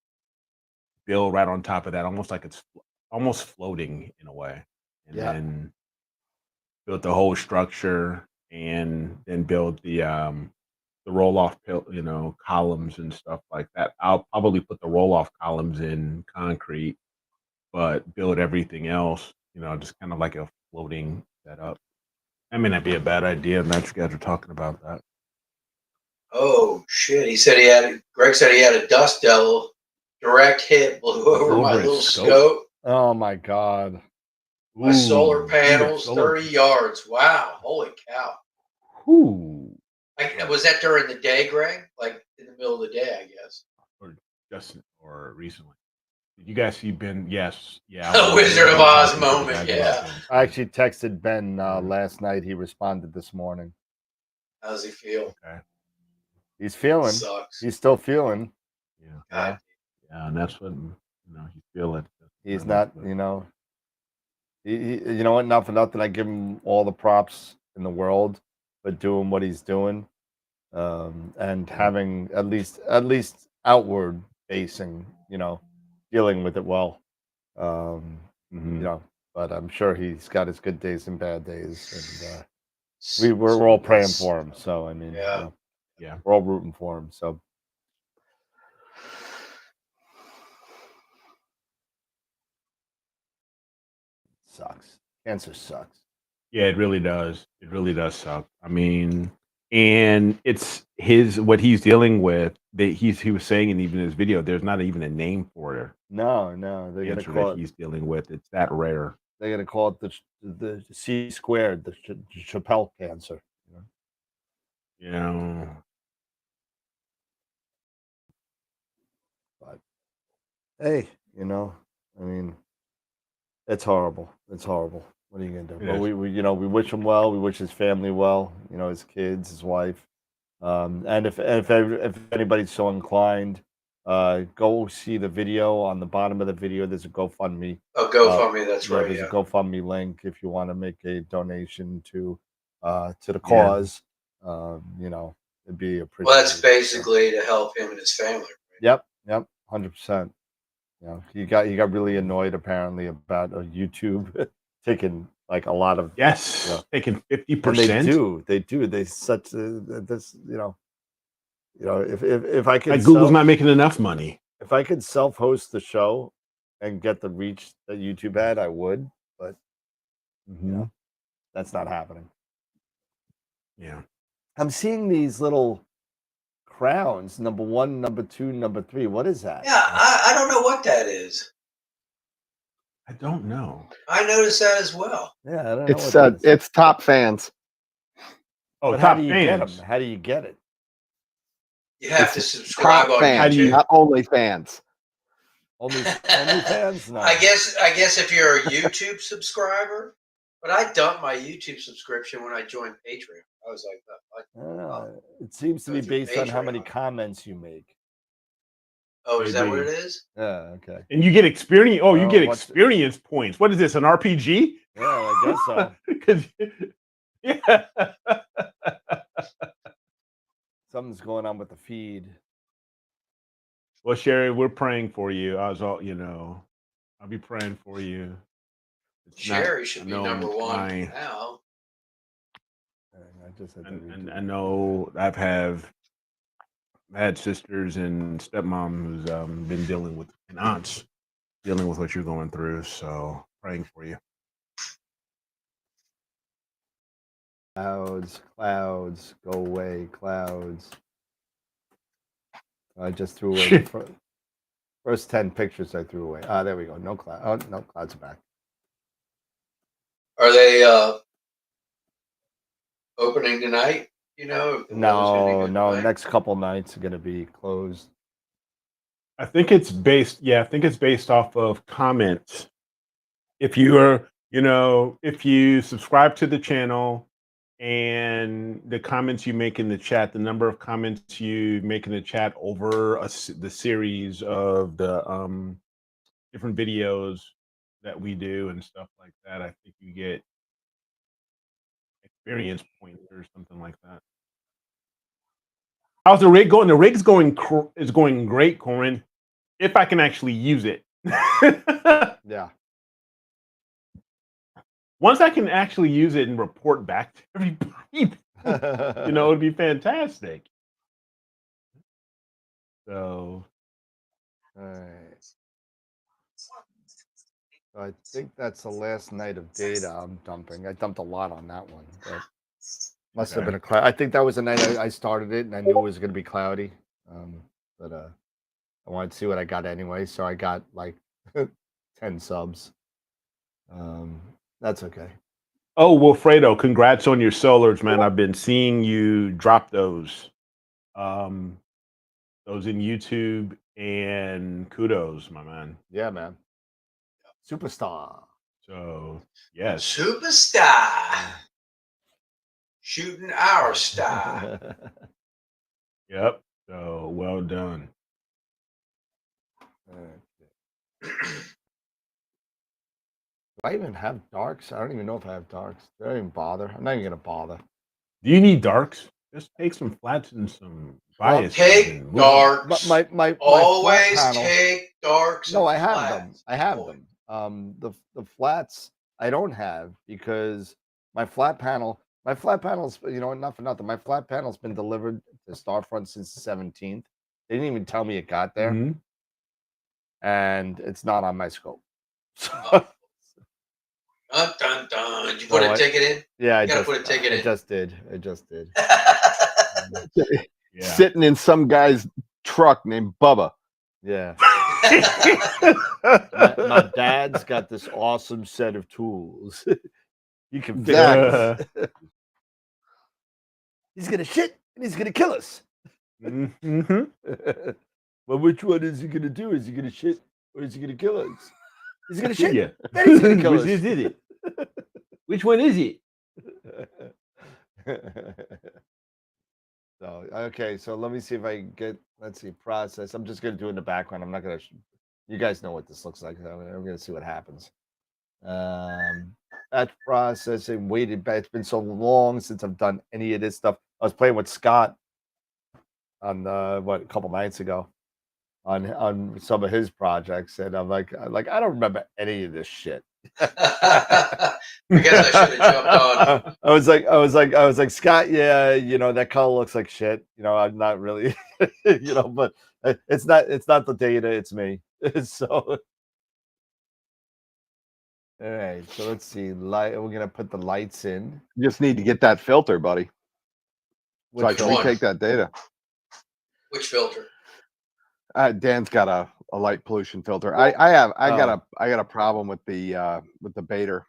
build right on top of that, almost like it's almost floating in a way. And then build the whole structure, and then build the roll-off columns and stuff like that. I'll probably put the roll-off columns in concrete, but build everything else, just kind of like a floating setup. That may not be a bad idea. I'm not you guys are talking about that. Oh shit! Greg said he had a dust devil direct hit, blew over my little scope. Oh my god! My solar panels, 30 yards. Wow! Holy cow! Ooh! Was that during the day, Greg? Like in the middle of the day, I guess. Or recently. You guys see Ben? Yes. Yeah. A Wizard of Oz moment. Yeah. I actually texted Ben last night. He responded this morning. How does he feel? Okay. He's feeling. Sucks. He's still feeling. Yeah. Yeah, and that's what he's feeling. He's not. He, you know what? Not for nothing. I give him all the props in the world for doing what he's doing, and having at least outward facing. Dealing with it well. But I'm sure he's got his good days and bad days. And we're all praying for him. So I mean, Yeah. Yeah. we're all rooting for him. So sucks. Cancer sucks. Yeah, it really does. It really does suck. I mean, and it's what he's dealing with. That he was saying in even his video, there's not even a name for it. No, they're gonna Cancer call that it. he's dealing with. It's that rare. They're gonna call it the C squared, the Chappelle cancer. You know. But hey, I mean, it's horrible. It's horrible. What are you gonna do? It But is. we wish him well. We wish his family well. His kids, his wife. And if anybody's so inclined, go see the video. On the bottom of the video, there's a GoFundMe. Oh, GoFundMe, that's Yeah, right. there's Yeah. a GoFundMe link if you want to make a donation to the cause. It'd be appreciated. Well, that's basically to help him and his family. Right? Yep, 100%. He got really annoyed apparently about YouTube taking like a lot of taking 50%. And they do. They such this if I could like Google's not making enough money. If I could self-host the show and get the reach that YouTube had, I would, but that's not happening. Yeah. I'm seeing these little crowns, number 1, number 2, number 3. What is that? Yeah, I don't know what that is. I don't know. I noticed that as well. Yeah, I don't know. It's top fans. Oh, but top how do you fans. get them? How do you get it? You have to subscribe on fans, YouTube. not only fans. Only fans? No. I guess if you're a YouTube subscriber, but I dumped my YouTube subscription when I joined Patreon. I was like, I don't know. It seems to be based on how many comments you make. Oh, is that what it is? Yeah, okay. And you get experience. Oh, you get experience points. What is this? An RPG? Yeah, I guess so. 'Cause- yeah. Something's going on with the feed. Well, Sherry, we're praying for you. I'll be praying for you. Sherry should be number 1 now. I know I've had sisters and stepmom who's been dealing with, and aunts dealing with what you're going through. So praying for you. Clouds, go away, clouds. I just threw away the first 10 pictures I threw away. Ah, there we go. No cloud. Oh, no, clouds are back. Are they opening tonight? No. Next couple nights are going to be closed. I think it's based off of comments. If you subscribe to the channel and the comments you make in the chat, the number of comments you make in the chat over the series of the different videos that we do and stuff like that, I think you get experience points or something like that. How's the rig going? The rig's is going great, Corin. If I can actually use it. Yeah. Once I can actually use it and report back to everybody, it'd be fantastic. So, all right. I think that's the last night of data I'm dumping. I dumped a lot on that one, but must have been a cloud. I think that was the night I started it, and I knew it was going to be cloudy. But I wanted to see what I got anyway, so I got like 10 subs. That's okay. Oh, Wilfredo, congrats on your solars, man. I've been seeing you drop those in YouTube, and kudos, my man. Yeah, man. Superstar. So, yes. Superstar. Shooting our star. Yep. So, well done. Do I even have darks? I don't even know if I have darks. Do I even bother? I'm not even gonna bother. Do you need darks? Just take some flats and some bias. Take darks. My always flat panel, take darks. No, I have flats. them. I have them. The flats I don't have because my flat panel, My flat panels, you know, not for nothing. My flat panel's been delivered to Starfront since the 17th. They didn't even tell me it got there, Mhm. and it's not on my scope. Oh. Dun, dun, dun. Did you put So a ticket in? Yeah, You gotta put a ticket I in. just did. I just did. Yeah. Sitting in some guy's truck named Bubba. Yeah. My dad's got this awesome set of tools. You can fix Exactly. this. He's gonna shit and he's gonna kill us. Mhm. Well, which one is he gonna do? Is he gonna shit or is he gonna kill us? He's gonna shit. Yeah. Then he's gonna kill Which us. is it? Which one is it? So okay, so let me see if I can get. Let's see, process. I'm just gonna do it in the background. I'm not gonna. You guys know what this looks like. I'm gonna see what happens. Batch processing. Waited back. It's been so long since I've done any of this stuff. I was playing with Scott on a couple nights ago on some of his projects, and I'm like I don't remember any of this shit. I guess I should have jumped on. I was like, Scott, yeah, you know, that color looks like shit. You know, I'm not really, you know, but it's not the data, it's me. So, all right, so let's see. Light, we're gonna put the lights in. You just need to get that filter, buddy. So I Which can one? retake that data. Which filter? Dan's got a light pollution filter. Well, I got a problem with the Bader.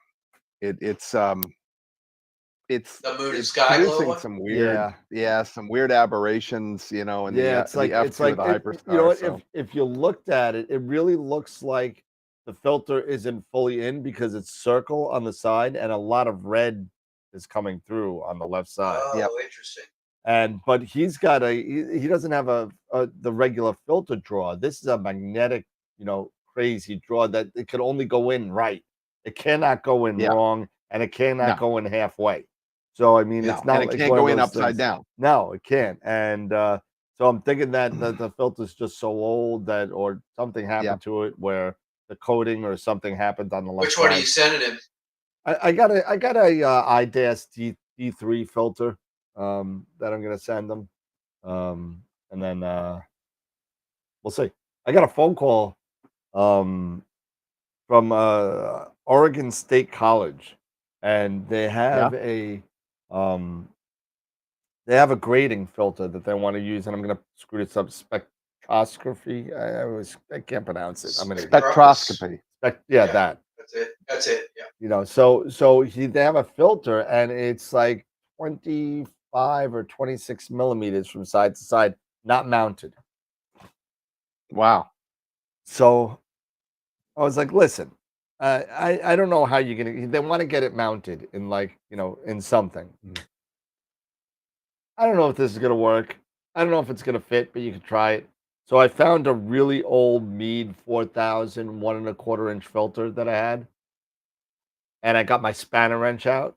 It's the moon and it's sky glow producing one? some weird some weird aberrations, you know, in yeah, the it's like F2 of the it, hyperstar. you know what, So if you looked at it, it really looks like the filter isn't fully in because it's circle on the side and a lot of red is coming through on the left side. Oh, interesting. But he's got he doesn't have the regular filter draw. This is a magnetic, you know, crazy draw that it can only go in right. It cannot go in wrong, and it cannot go in halfway. So I mean, it's not and it like can't one of go in those upside things. down. No, it can't. And so I'm thinking that the filter's just so old that, or something happened to it where the coating or something happened on the left Which one are side. you sending him? I got a IDAS D3 filter that I'm gonna send them. And then we'll see. I got a phone call from Oregon State College, and they have a grading filter that they want to use, and I'm gonna screw this up. Spectroscopy. I can't pronounce it. I'm gonna Spectroscopy. that. That's it. Yeah. You know, so they have a filter, and it's like 25 or 26 millimeters from side to side, not mounted. Wow. So I was like, listen, I don't know how you're gonna. They want to get it mounted in, like, you know, in something. I don't know if this is gonna work. I don't know if it's gonna fit, but you can try it. So I found a really old Meade 4000 1.25 inch filter that I had, and I got my spanner wrench out,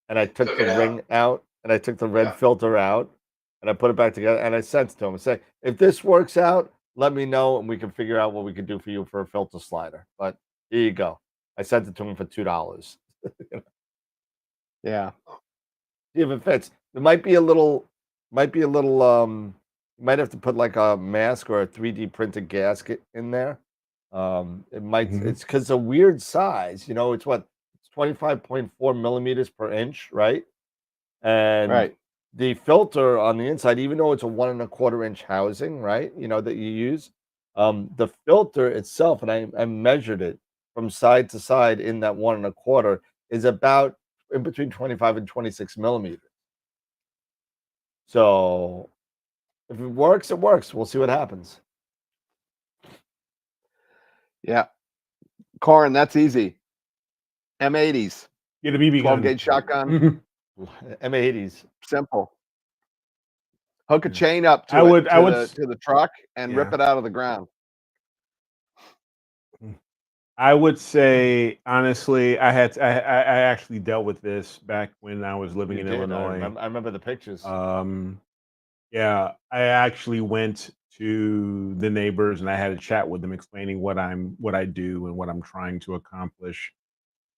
and I took the ring out, and I took the red filter out, and I put it back together, and I sent it to him and said, if this works out, let me know, and we can figure out what we can do for you for a filter slider. But here you go. I sent it to him for $2. Yeah. See if it fits. It might be a little, you might have to put like a mask or a 3D printed gasket in there. It might, it's because it's a weird size, you know, it's 25.4 millimeters per inch, right? And the filter on the inside, even though it's a 1.25 inch housing, right, you know, that you use, the filter itself, and I measured it from side to side in that 1.25, is about in between 25 and 26 millimeters. So if it works, it works. We'll see what happens. Yeah. Corin, that's easy. M80s. Get a BB 12 gun. gauge shotgun. M80s. Simple. Hook a chain up to to the truck and rip it out of the ground. I would say, honestly, I actually dealt with this back when I was living in Illinois. I remember the pictures. Yeah, I actually went to the neighbors and I had a chat with them explaining what I do and what I'm trying to accomplish.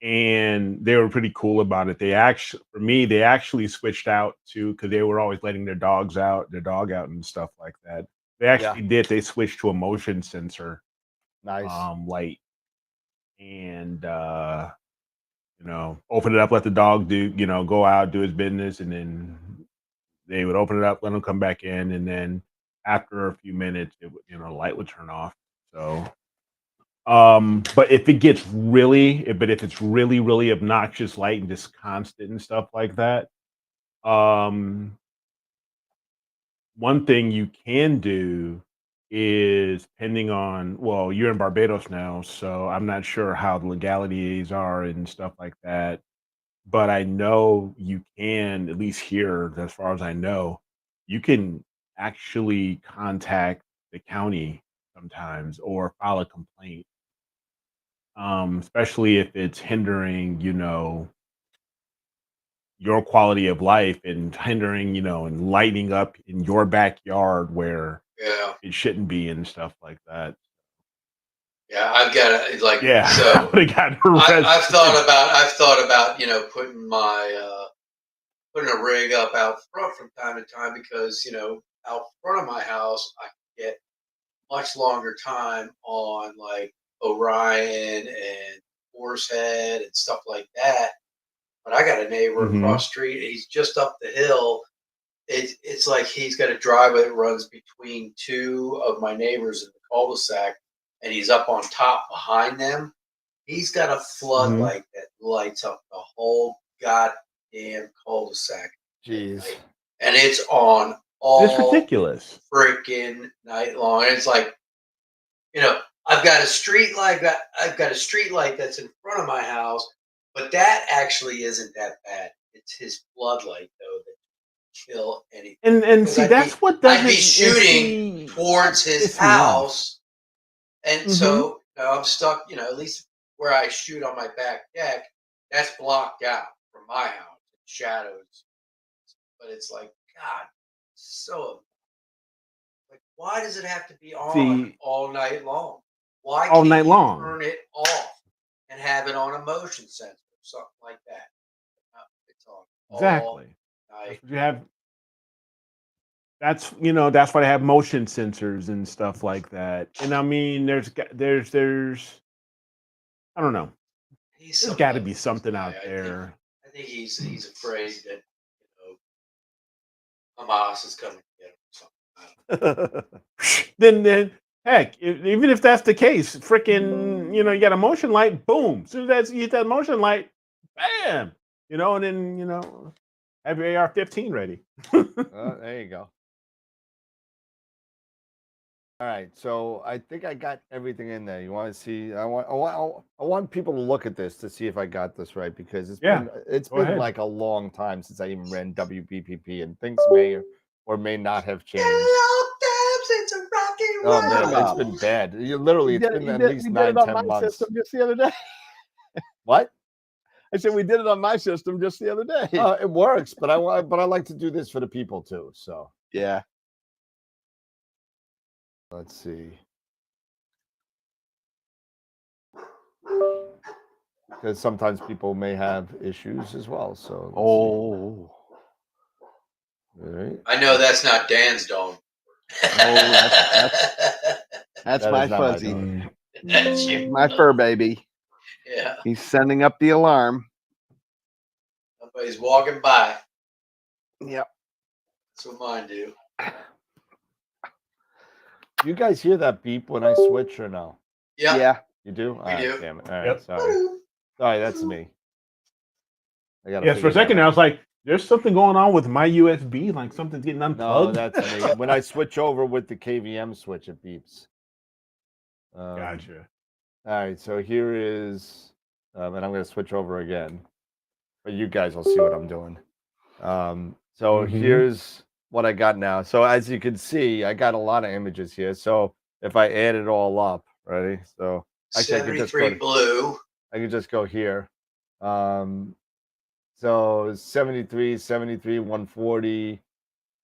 and they were pretty cool about it. They actually switched out to, because they were always letting their dog out and stuff like that. They actually did. They switched to a motion sensor, light, and open it up, let the dog go out, do his business, and then they would open it up, let him come back in, and then after a few minutes, it would, the light would turn off. So. But if it's really, really obnoxious light and just constant and stuff like that, one thing you can do is, depending on, well, you're in Barbados now, so I'm not sure how the legalities are and stuff like that. But I know you can, at least here, as far as I know, you can actually contact the county sometimes or file a complaint. Especially if it's hindering, your quality of life and hindering, and lighting up in your backyard where it shouldn't be and stuff like that. Yeah, I've got it. Like, yeah, so I've thought about, putting a rig up out front from time to time, because, out front of my house, I can get much longer time on like Orion and Horsehead and stuff like that. But I got a neighbor across the street. He's just up the hill. It's like he's got a driveway that runs between two of my neighbors in the cul-de-sac, and he's up on top behind them. He's got a floodlight that lights up the whole goddamn cul-de-sac. Jeez. And it's on all it's ridiculous freaking night long. And it's like, I've got a street light. I've got a street light that's in front of my house, but that actually isn't that bad. It's his floodlight though that kill anything. And see, that's what doesn't. I'd be shooting towards his house, and so I'm stuck. At least where I shoot on my back deck, that's blocked out from my house. Shadows, but it's like, God, so. Like, why does it have to be on all night long? Why all can't night you long turn it off and have it on a motion sensor or something like that? It's on exactly. All night. You have. That's why they have motion sensors and stuff like that. And I mean, there's I don't know. There's got to be something out there. I think he's afraid that Hamas is coming to get him. Then heck, even if that's the case, freaking, you got a motion light, boom. As soon as you hit that motion light, bam, and then have your AR-15 ready. There you go. All right, so I think I got everything in there. You want to see? I want people to look at this to see if I got this right, because it's been like a long time since I even ran WBPP, and things may or may not have changed. It's a rocky oh man, it's been bad. It's been at least 9-10 months. Just the other day. What? I said we did it on my system just the other day. It works, but I like to do this for the people too. So yeah. Let's see. Because sometimes people may have issues as well. So all right. I know that's not Dan's dog. That's my fuzzy. That's you. My fur baby. Yeah. He's sending up the alarm. Somebody's walking by. Yep. That's what mine do. You guys hear that beep when I switch or no? Yeah. Yeah. You do? We do. Damn it. All right. Sorry, that's me. Yes, for a second I was like, there's something going on with my USB, like something's getting unplugged. No, that's me. When I switch over with the KVM switch, it beeps. Gotcha. All right, so here is, and I'm going to switch over again, but you guys will see what I'm doing. So here's what I got now. So as you can see, I got a lot of images here. So if I add it all up, ready? So actually, 73 blue. I can just go here. So 73, 140,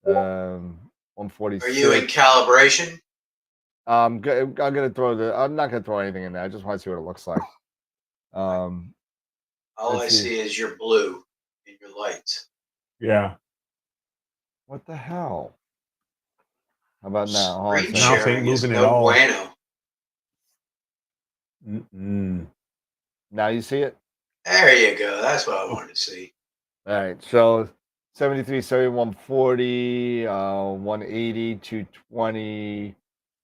146. Are you in calibration? I'm gonna throw I'm not gonna throw anything in there. I just want to see what it looks like. All I see is your blue in your lights. Yeah. What the hell? How about now? Screen Now it's sharing ain't is moving at no all. bueno. Now you see it? There you go. That's what I wanted to see. All right. So 73, 71, 40, 180, 220,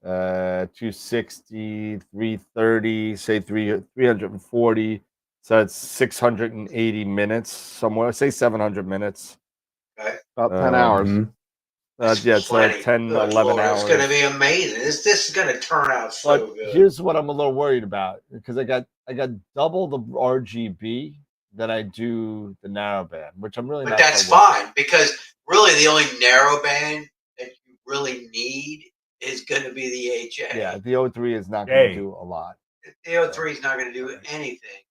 260, 330, say 340. So it's 680 minutes somewhere. Say 700 minutes. Okay. About 10 hours. Yeah, it's plenty. 10, Good 11 Lord, hours. it's going to be amazing. This is going to turn out so But good. here's what I'm a little worried about, because I got double the RGB that I do the narrowband, which I'm really But not. that's fine, because really the only narrowband that you really need is going to be the HA. Yeah, the O3 is not going to do a lot. The O3 is not going to do anything.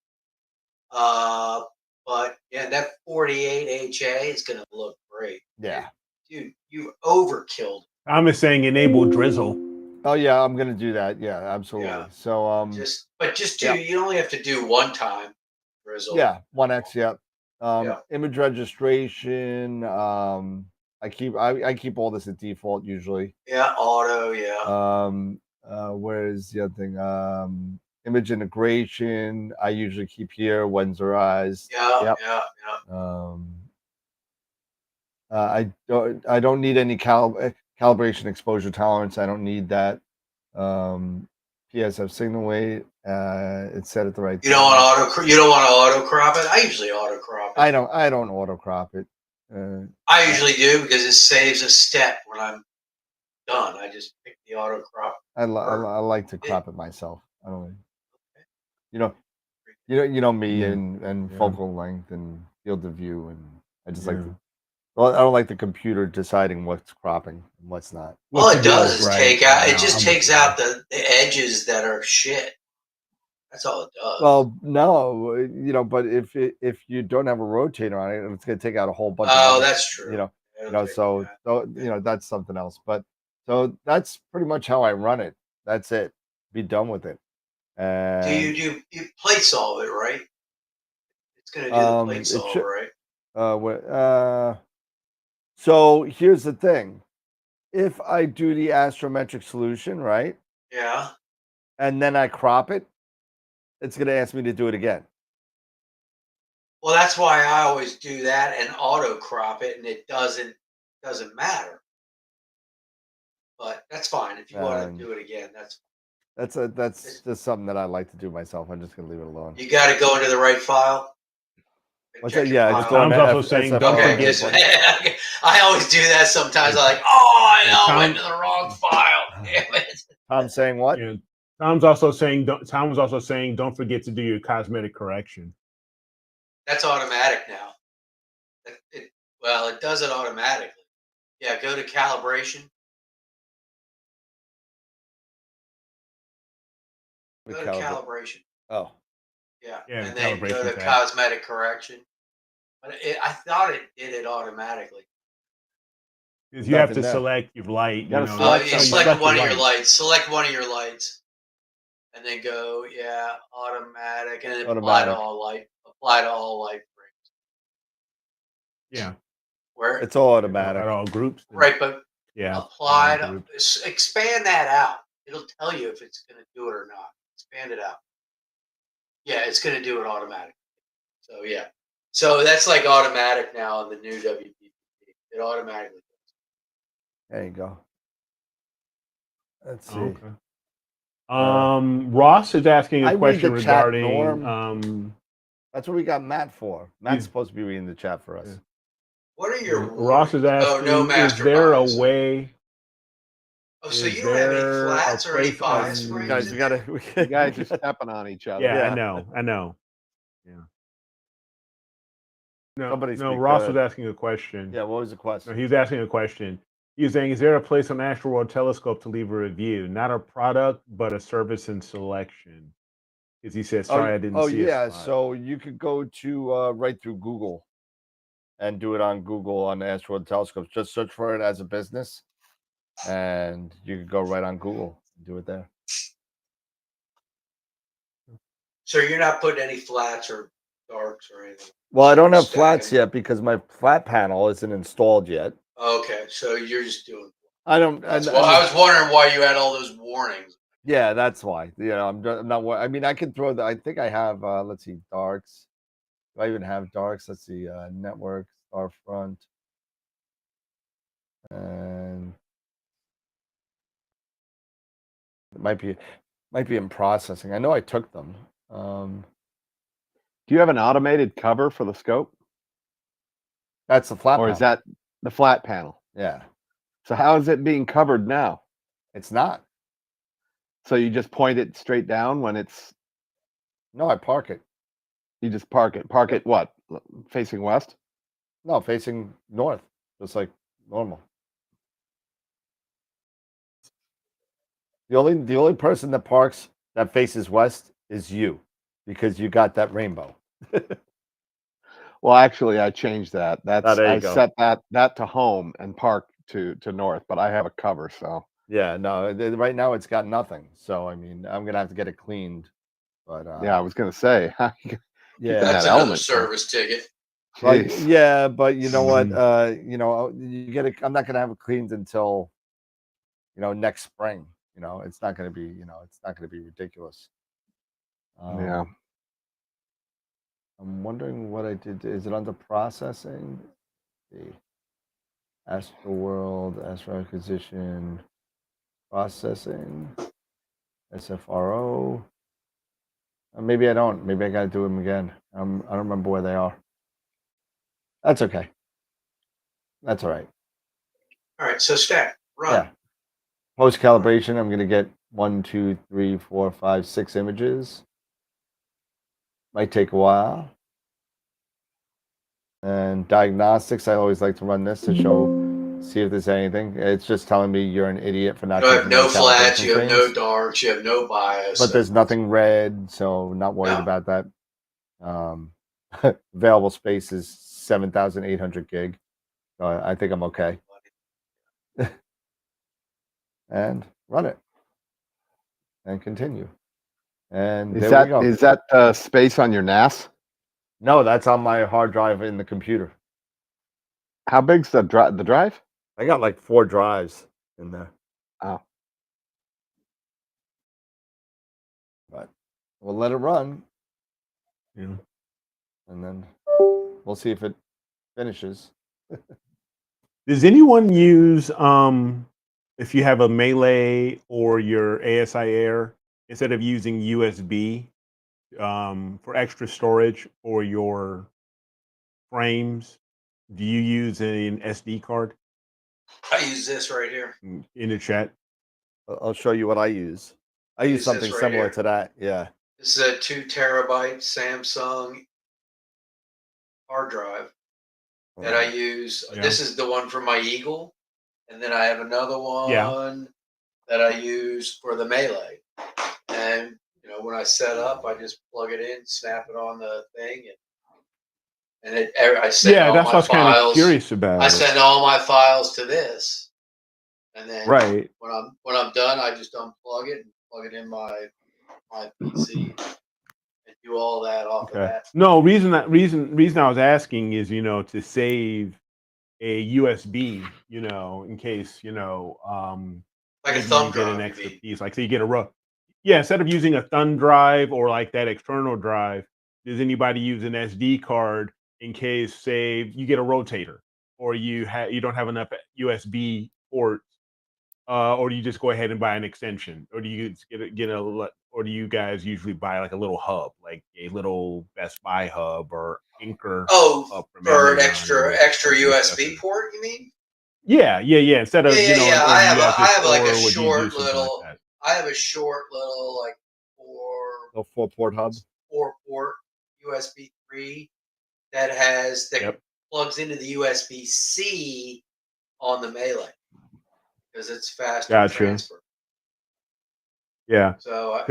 But yeah, that 48 HA is going to look great. Yeah. Dude, you overkilled. I'm just saying enable drizzle. Oh yeah, I'm gonna do that. Yeah, absolutely. Yeah. So just do. You only have to do one time drizzle. Yeah, 1x. Yep. Image registration. I keep all this at default usually. Yeah, auto. Yeah. Where's the other thing? Image integration. I usually keep here. Wendorized. Yeah. Yep. Yeah. I don't need any calibration exposure tolerance. I don't need that. PSF signal weight. It's set at the right. You don't want to auto crop it. I usually auto crop it. I don't auto crop it. I usually do, because it saves a step when I'm done. I just pick the auto crop. I like to crop it myself. I don't. You know me and focal length and field of view, and I just like to. Well, I don't like the computer deciding what's cropping and what's not. All it does is take out. It just takes out the edges that are shit. That's all it does. Well, no, but if you don't have a rotator on it, it's going to take out a whole bunch. Oh, of that's true. So that's something else. But so that's pretty much how I run it. That's it. Be done with it. Do you plate solve it, right? It's going to do the plate solve, right? So here's the thing. If I do the astrometric solution, right? Yeah. And then I crop it, it's going to ask me to do it again. Well, that's why I always do that and auto crop it, and it doesn't matter. But that's fine. If you want to do it again, that's fine. That's just something that I like to do myself. I'm just going to leave it alone. You got to go into the right file. What's that? Yeah, just I'm also saying don't forget. I always do that sometimes. I'm like, I went to the wrong file. Damn it. Tom's saying what? Yeah. Tom's also saying don't forget to do your cosmetic correction. That's automatic now. It does it automatically. Yeah, go to calibration. Go to calibration. Oh. Yeah, and then go to cosmetic correction. But I thought it did it automatically. Because you have to select your light. You select one of your lights. Select one of your lights, and then go automatic, and then apply to all light. Apply to all light frames. Yeah. Where it's all automatic. At all groups. Right, but apply to expand that out. It'll tell you if it's going to do it or not. Expand it out. Yeah, it's going to do it automatically. So yeah, so that's like automatic now on the new WPP. It automatically does. There you go. Let's see. Okay. Ross is asking a question regarding. That's what we got Matt for. Matt's supposed to be reading the chat for us. What are your Ross is asking? Is there a way? Oh, so you don't have any flats or any bias frames? Guys, you guys just stepping on each other. Yeah, I know. Yeah. No. Ross was asking a question. Yeah, what was the question? No, he was asking a question. He was saying, "Is there a place on AstroWorld Telescope to leave a review? Not a product, but a service and selection." Because he said, "Sorry, I didn't see it." Oh yeah, so you could go to right through Google, and do it on Google on AstroWorld Telescopes. Just search for it as a business, and you could go right on Google and do it there. So you're not putting any flats or darks or anything. Well, I don't have Stack flats them. yet because my flat panel isn't installed yet. Okay, so you're just doing. I don't. That's I was wondering why you had all those warnings. Yeah, that's why. I'm not. I mean, I can throw the. I think I have. Let's see, darks. Do I even have darks? Let's see. Network, star front, and it might be in processing. I know I took them. Do you have an automated cover for the scope? That's the flat. Or is that the flat panel? Yeah. So how is it being covered now? It's not. So you just point it straight down when it's. No, I park it. You just park it. Park it what? Facing west? No, facing north, just like normal. The only person that parks that faces west is you, because you got that rainbow. Well, actually, I changed that. I go. set that to home and park to north, but I have a cover, so. Yeah, no, right now it's got nothing. So I mean, I'm gonna have to get it cleaned. But yeah, I was gonna say, yeah, that's that another element service ticket. Like, yeah, but you know what? You get it. I'm not gonna have it cleaned until next spring. It's not gonna be. It's not gonna be ridiculous. Yeah. I'm wondering what I did. Is it under processing? The AstroWorld, Astro Acquisition, processing, SFRO. Maybe I don't. Maybe I got to do them again. I don't remember where they are. That's okay. That's all right. All right, so stack, run. Yeah. Post calibration, I'm going to get 1, 2, 3, 4, 5, 6 images. Might take a while. And diagnostics, I always like to run this to see if there's anything. It's just telling me you're an idiot for not. You have no flats, you have no darks, you have no bias. But there's nothing red, so not worried about that. Available space is 7,800 gig. So I think I'm okay. And run it. And continue. And is there we go. Is that space on your NAS? No, that's on my hard drive in the computer. How big's the drive? I got like 4 drives in there. Oh. But we'll let it run. Yeah. And then we'll see if it finishes. Does anyone use if you have a Melee or your ASI Air, instead of using USB for extra storage for your frames, do you use an SD card? I use this right here. In the chat. I'll show you what I use. I use something right similar here. to that. Yeah. This is a 2 terabyte Samsung hard drive that I use. Yeah. This is the one for my Eagle. And then I have another one that I use for the Melee. And, when I set up, I just plug it in, snap it on the thing, and I send all that's my what I was kind of files. curious about. I send all my files to this. And then when I'm done, I just unplug it and plug it in my PC and do all that off of that. No, reason I was asking is, to save a USB, in case, like a thumb you drive, get an extra piece. Like, so you get a instead of using a thumb drive or like that external drive, does anybody use an SD card in case, say, you get a rotator or you don't have enough USB ports, or do you just go ahead and buy an extension, or do you or do you guys usually buy like a little hub, like a little Best Buy hub or Anchor? Oh, for an extra USB port, you mean? Yeah. Instead of I have like a short little. Like I have a short little like 4-port hub, 4-port USB 3 that plugs into the USB-C on the Melee because it's faster to transfer. Yeah. So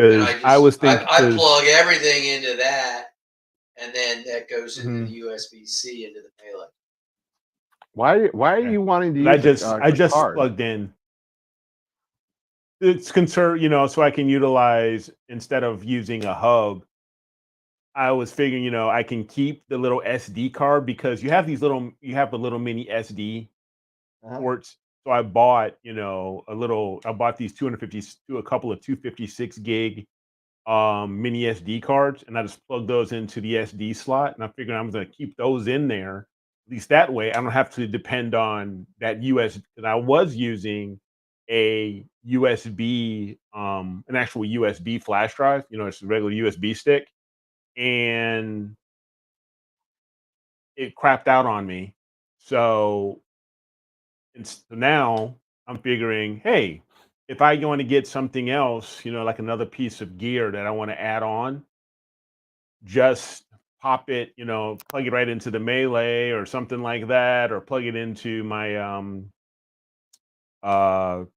I was thinking I plug everything into that, and then that goes into the USB-C into the Melee. Why are you wanting to use I just card? plugged in. It's concerned, so I can utilize, instead of using a hub, I was figuring, you know, I can keep the little SD card because you have the little mini SD ports. So I bought, you know, I bought these 250 to a couple of 256 gig mini SD cards, and I just plug those into the SD slot. And I figured I'm going to keep those in there. At least that way, I don't have to depend on that US. Because I was using a USB, an actual USB flash drive. You know, it's a regular USB stick, and it crapped out on me. So now I'm figuring, hey, if I want to get something else, you know, like another piece of gear that I want to add on, just pop it, you know, plug it right into the Melee or something like that, or plug it into my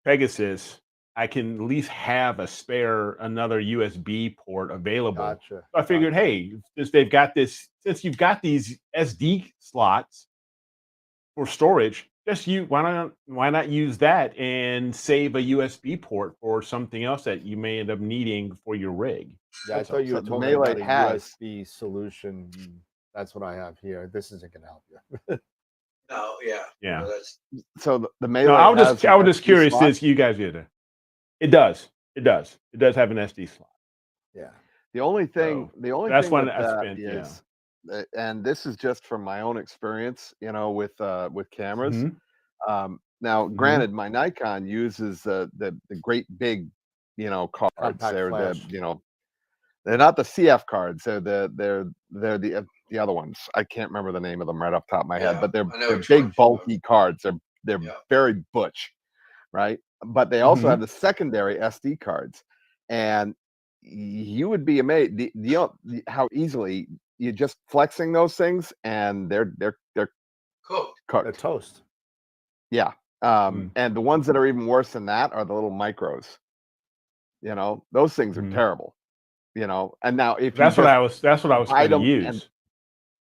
Pegasus. I can at least have another USB port available. Gotcha. So I figured, hey, since you've got these SD slots for storage, why not use that and save a USB port for something else that you may end up needing for your rig? Yeah, I thought you were the talking Melee about a has- USB solution. That's what I have here. This isn't going to help you. No, yeah. Yeah. So that's So the Melee. No, I was just has curious slot. since you guys did it. It does have an SD slot. Yeah. The only thing, that's thing one with I that spent, is, and this is just from my own experience, you know, with cameras. Mhm. Now, granted, my Nikon uses the great big, you know, cards. Compact They're flash. the, you know, they're not the CF cards. They're the other ones. I can't remember the name of them right off the top of my head, Yeah, but I know they're which big, ones you bulky cards. They're Yeah. very butch, right? But they also Mhm. have the secondary SD cards, and you would be amazed how easily you just flexing those things, and they're cooked. They're cooked. toast. Yeah. And the ones that are even worse than that are the little micros. You know, those things are terrible. You know, and now if That's what I was bite going to them use.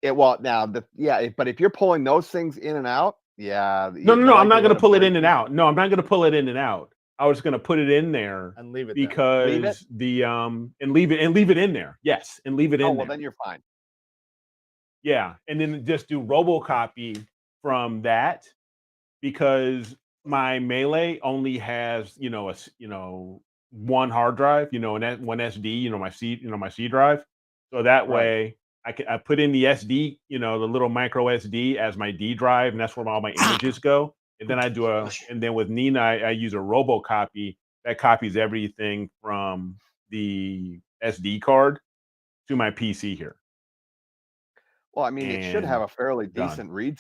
but if you're pulling those things in and out, yeah. No, I'm not going to likelihood pull of it in and breaking- out. No, I'm not going to pull it in and out. I was going to put it in there And leave it there. because and leave it in there. Yes, and leave it in Oh, there. well, then you're fine. Yeah, and then just do robocopy from that because my Melee only has one hard drive, and one SD, my C drive. So that way I put in the SD, the little micro SD as my D drive, and that's where all my images go. And then and then with Nina, I use a robocopy that copies everything from the SD card to my PC here. Well, I mean, it should have a fairly done. decent read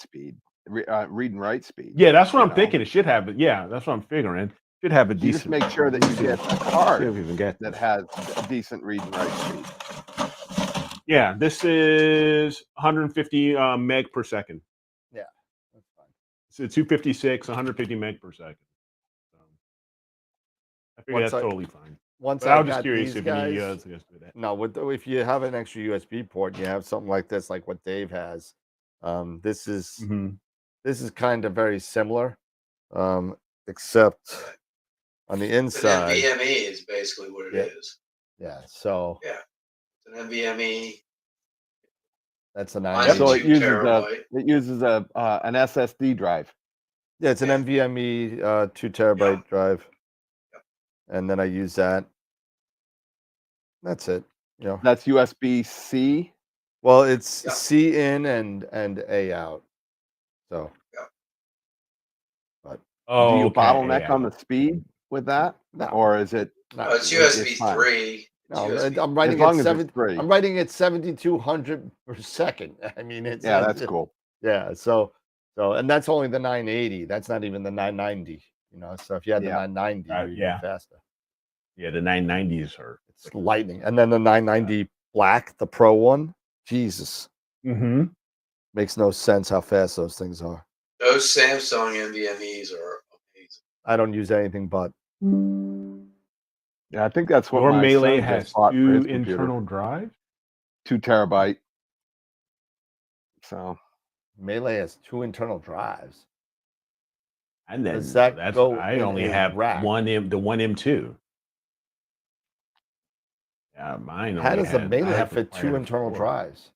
and write speed. Yeah, that's what I'm thinking. It should have it. Yeah, that's what I'm figuring. Should have a You decent. just make sure that you get a card that that has a decent read and write speed. Yeah, this is 150 meg per second. Yeah, that's fine. So 256, 150 meg per second. So I figure that's totally fine. Once But I I was just got curious these if guys, you guys do that. no, if you have an extra USB port, you have something like this, like what Dave has. This is kind of very similar, except on the inside. An NVMe is basically what it is. Yeah. So yeah, it's an NVMe. That's a 9. So it terabyte. uses an SSD drive. Yeah, it's an NVMe 2 terabyte drive, and then I use that. That's it. That's USB-C. Well, it's C in and A out. So. But do you bottleneck on the speed with that? No. Or is it? No, it's USB 3. No, I'm writing I'm writing at 7,200 per second. I mean, that's cool. Yeah, so and that's only the 980. That's not even the 990. So if you had the 990, you'd be faster. Yeah, the 990s are it's lightning, and then the 990 Black, the Pro one. Jesus, makes no sense how fast those things are. Those Samsung NVMe's are amazing. I don't use anything but. Yeah, I think that's what your my Melee son has just bought for 2 his computer. internal drives. 2 terabyte. So Melee has 2 internal drives. And then Does that go I in only a have rack? the one M2. Yeah, mine How only does the has. I Melee have fit 2 acquired internal 4. drives?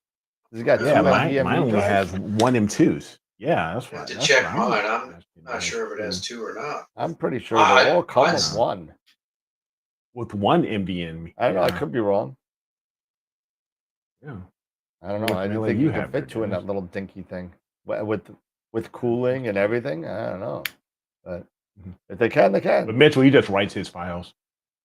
Does it got Yeah, 2 mine NVMe only drives? has 1 M2s. Yeah, that's I have right. to That's check what mine. I'm asking. not sure if it has 2 or not. I'm pretty sure they all come with mine's- 1. With 1 NVMe. I don't know. I Yeah. could be wrong. Yeah. I don't know. What I didn't Melee think you you could have there, fit 2 in that Dennis? little dinky thing with cooling and everything. I don't know, but if they can, they But can. Mitchell, he just writes his files.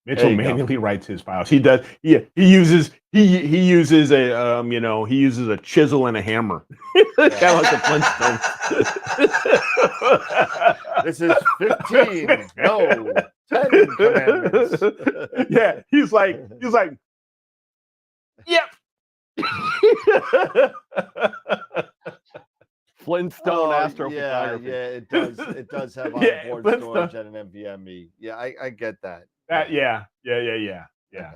Mitchell you go. manually writes his files. He does. He uses a he uses a chisel and a hammer, kind of like the Flintstones. This is 15. No, 10 commandments. Yeah, he's like, yep. Flintstone Yeah, astrophotography. yeah, it does have Yeah, onboard Flintstone. storage and an NVMe. Yeah, I get that. Yeah. Okay.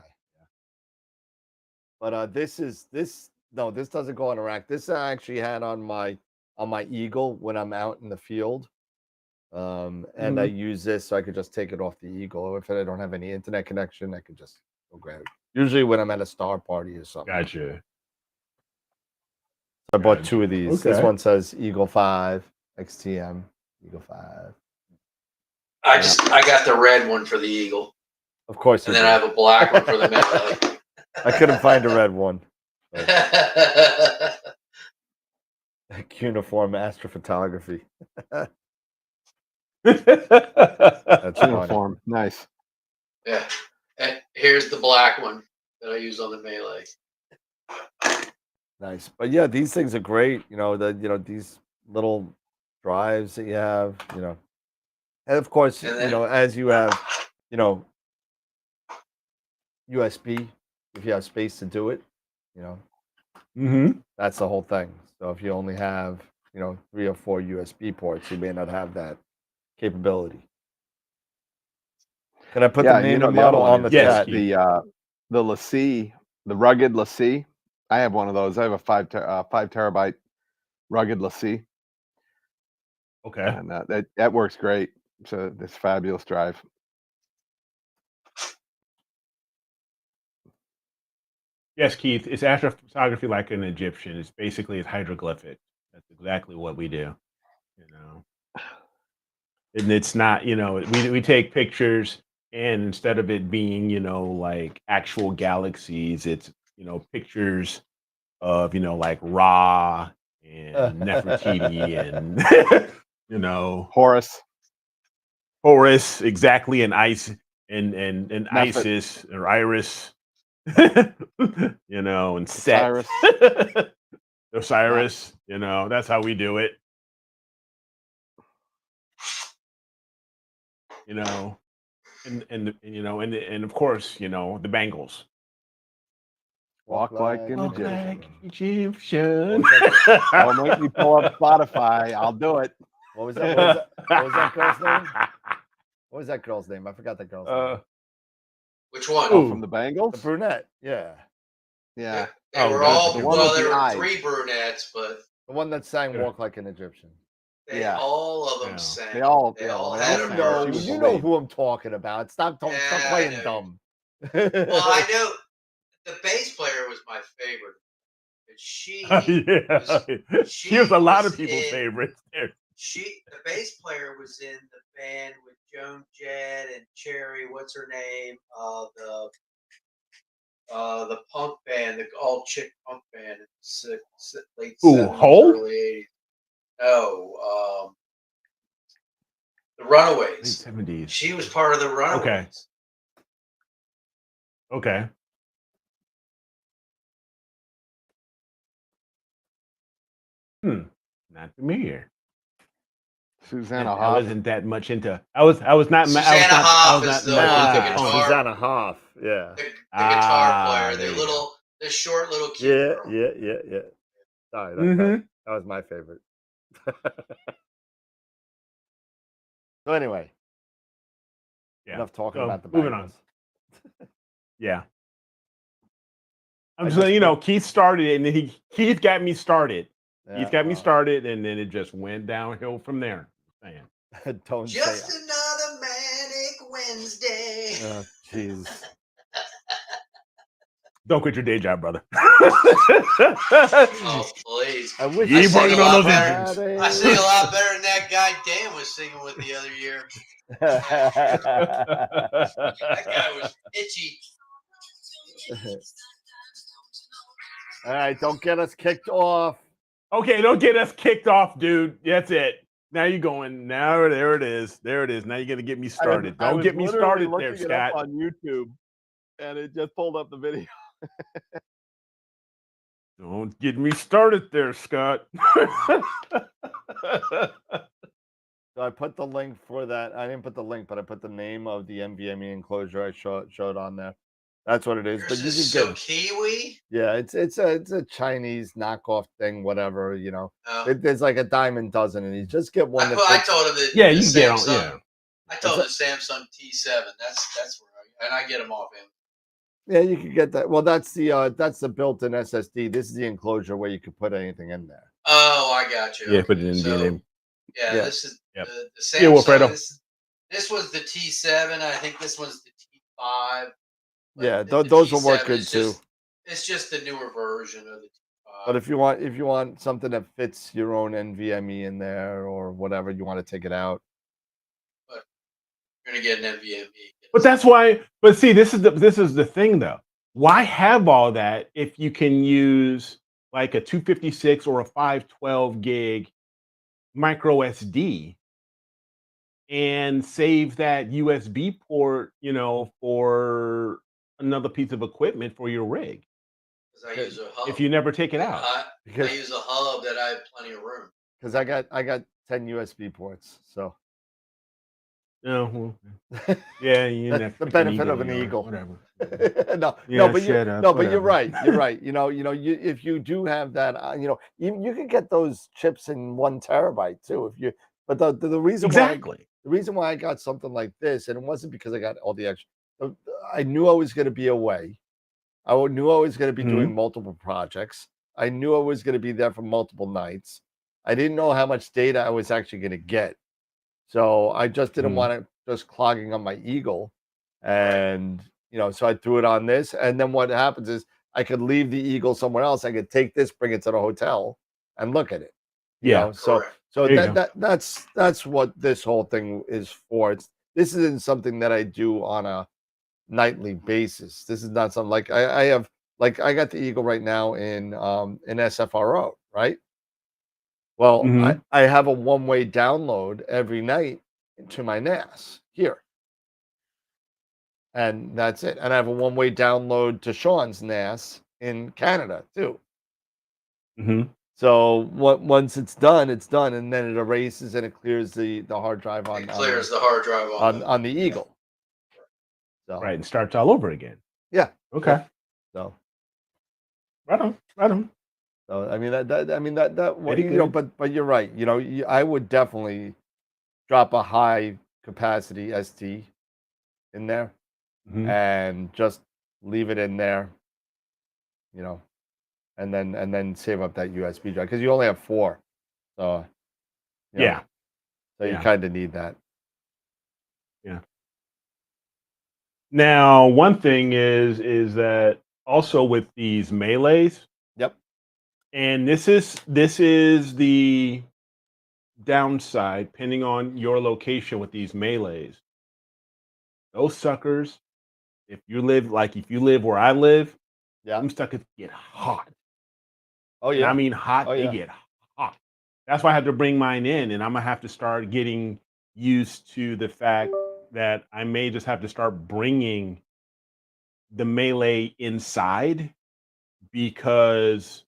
But this doesn't go on a rack. This I actually had on my Eagle when I'm out in the field. And I use this so I could just take it off the Eagle. Or if I don't have any internet connection, I could just go grab it. Usually when I'm at a star party or something. Gotcha. I bought 2 of these. Okay. This one says Eagle 5 XTM. Eagle 5. I got the red one for the Eagle, Of course. and then I have a black one for the Melee. I couldn't find a red one. Uniform astrophotography. That's Uniform. Nice. Yeah. And here's the black one that I use on the Melee. Nice. But yeah, these things are great. These little drives that you have, and of course, And then- as you have, USB, if you have space to do it, that's the whole thing. So if you only have, 3 or 4 USB ports, you may not have that capability. Can I put the name and model on the chat? The LaCie, the rugged LaCie. I have one of those. I have a 5 terabyte rugged LaCie. Okay. And that works great. So this fabulous drive. Yes, Keith. It's astrophotography like an Egyptian. It's basically hieroglyphic. That's exactly what we do. And it's not. We take pictures, and instead of it being like actual galaxies, it's pictures of like Ra and Nefertiti and Horus exactly, and and Isis or Iris, and Set, Osiris. That's how we do it. And of course, the Bangles. Walk like an Egyptian. Don't make me pull up Spotify. I'll do it. What was that? What was that girl's name? What was that girl's name? I forgot that girl's name. Which one? Oh, from the Bangles? The brunette. Yeah. Yeah. They were all, the one with there the were eyes. 3 brunettes, but The one that sang "Walk Like an Egyptian." all of them Yeah. sang. They all had sang. a She verse. was You the know lead. who I'm talking about. Stop Yeah, playing I know. dumb. Well, I know the bass player was my favorite. But she She was a lot of was people's in- favorites there. the bass player was in the band with Joan Jett and Cherry. What's her name? The punk band, the all chick punk band, late Ooh, 70s, Hole? early 80s. No, the Runaways. Late 70s. She was part of the Runaways. Okay. Not familiar. Susanna I Hoff. wasn't that much into. I was not. Susanna Hoff is the one, the guitar. Susanna Hoff. Yeah. The guitar player, there the you go. the short little cute girl. Yeah. Sorry, that was my favorite. So anyway, Yeah. enough talking So, about the moving Bengals. Yeah. I'm just, Keith started it, and then Keith got me started. Yeah, Keith got me started, and then it just went downhill from there. Man. Don't Just say. another manic Wednesday. Oh, jeez. Don't quit your day job, brother. Oh, please. I wish You ain't I sing working a on lot those better. engines. I sing a lot better than that guy Dan was singing with the other year. That guy was itchy. All right, don't get us kicked off. Okay, don't get us kicked off, dude. That's it. Now you're going. Now there it is. There it is. Now you're gonna get me started. I Don't was get me literally started looking there, it up Scott. on YouTube, and it just pulled up the video. Don't get me started there, Scott. So I put the link for that. I didn't put the link, but I put the name of the NVMe enclosure I showed on there. That's what it is. But Yours you is can so get, Kiwi. yeah, it's a Chinese knockoff thing, whatever, you know. Oh. There's like a dime a dozen, and you just get one. I told him that. Yeah, the you can get on. Samsung- Yeah. I told him the Samsung T7. That's where I get them off him. Yeah, you can get that. Well, that's the built-in SSD. This is the enclosure where you could put anything in there. Oh, I got you. Yeah, put it in So, DNA. Yeah, Yeah. this is Yep. the Samsung. Yeah, Wilfredo. This was the T7. I think this one's the T5. But Yeah, the those will work T7 good is too. It's just the newer version of the T5. But if you want something that fits your own NVMe in there or whatever, you want to take it out. But you're gonna get an NVMe. But that's why. But see, this is the thing, though. Why have all that if you can use like a 256 or a 512 gig micro SD and save that USB port, for another piece of equipment for your rig? Because I use a hub. If you never take it out. I Because use a hub that I have plenty of room. I got 10 USB ports, so No, yeah, you that's the benefit of an eagle. Whatever. no, Yeah, but shut up, but you're whatever. right. You're right. If you do have that, you can get those chips in 1 terabyte too. But the reason Exactly. the reason why I got something like this, and it wasn't because I got all the extra. I knew I was going to be away. I knew I was going to be doing multiple projects. I knew I was going to be there for multiple nights. I didn't know how much data I was actually going to get. So I just didn't want it just clogging on my Eagle. And, so I threw it on this. And then what happens is I could leave the Eagle somewhere else. I could take this, bring it to the hotel and look at it. You know? So that's what this whole thing is for. This isn't something that I do on a nightly basis. This is not something like I have, like I got the Eagle right now in SFRO, right? Well, I have a one-way download every night to my NAS here. And that's it. And I have a one-way download to Sean's NAS in Canada too. So once it's done, and then it erases and it clears the hard drive on. It clears the hard drive on the Eagle. So Right, and starts all over again. yeah. Okay. So Right on. So I mean that but you're right. I would definitely drop a high capacity ST in there and just leave it in there, and then save up that USB drive because you only have 4. So Yeah. So you kind of need that. Yeah. Now, one thing is that also with these melees. Yep. And this is the downside, depending on your location with these melees. Those suckers, if you live where I live, them suckers get hot. Oh yeah. And I mean hot, they get hot. That's why I had to bring mine in, and I'm gonna have to start getting used to the fact that I may just have to start bringing the melee inside because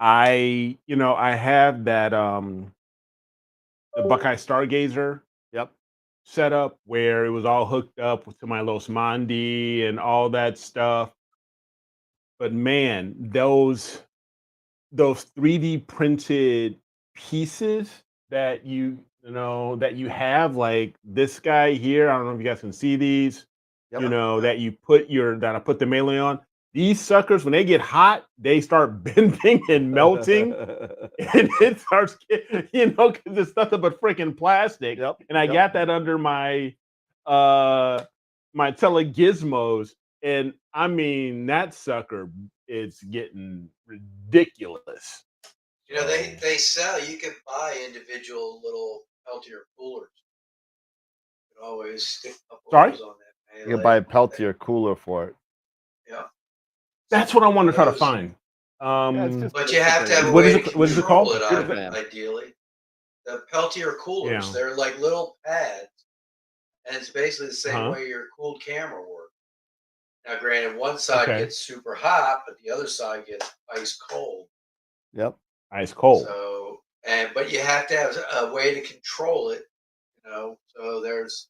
I have that the Buckeye Stargazer set up where it was all hooked up to my Los Mandi and all that stuff. But man, those 3D printed pieces that you have, like this guy here, I don't know if you guys can see these, that I put the melee on. These suckers, when they get hot, they start bending and melting, and it starts, because it's nothing but freaking plastic. And I got that under my my Telegizmos, And I mean, that sucker is getting ridiculous. You know, they sell. You can buy individual little Peltier coolers. You can always stick a couple Sorry? of those on that. You can buy a Peltier cooler for it. Yeah. That's what I want to try to Those- find. it's just But you have to have a What way is to it- what is it control called? it, What is it? ideally. The Peltier coolers, Yeah. they're like little pads, and it's basically the same Uh-huh. way your cooled camera works. Now, granted, one side Okay. gets super hot, but the other side gets ice cold. Yep. Ice cold. So, but you have to have a way to control it, you know. So there's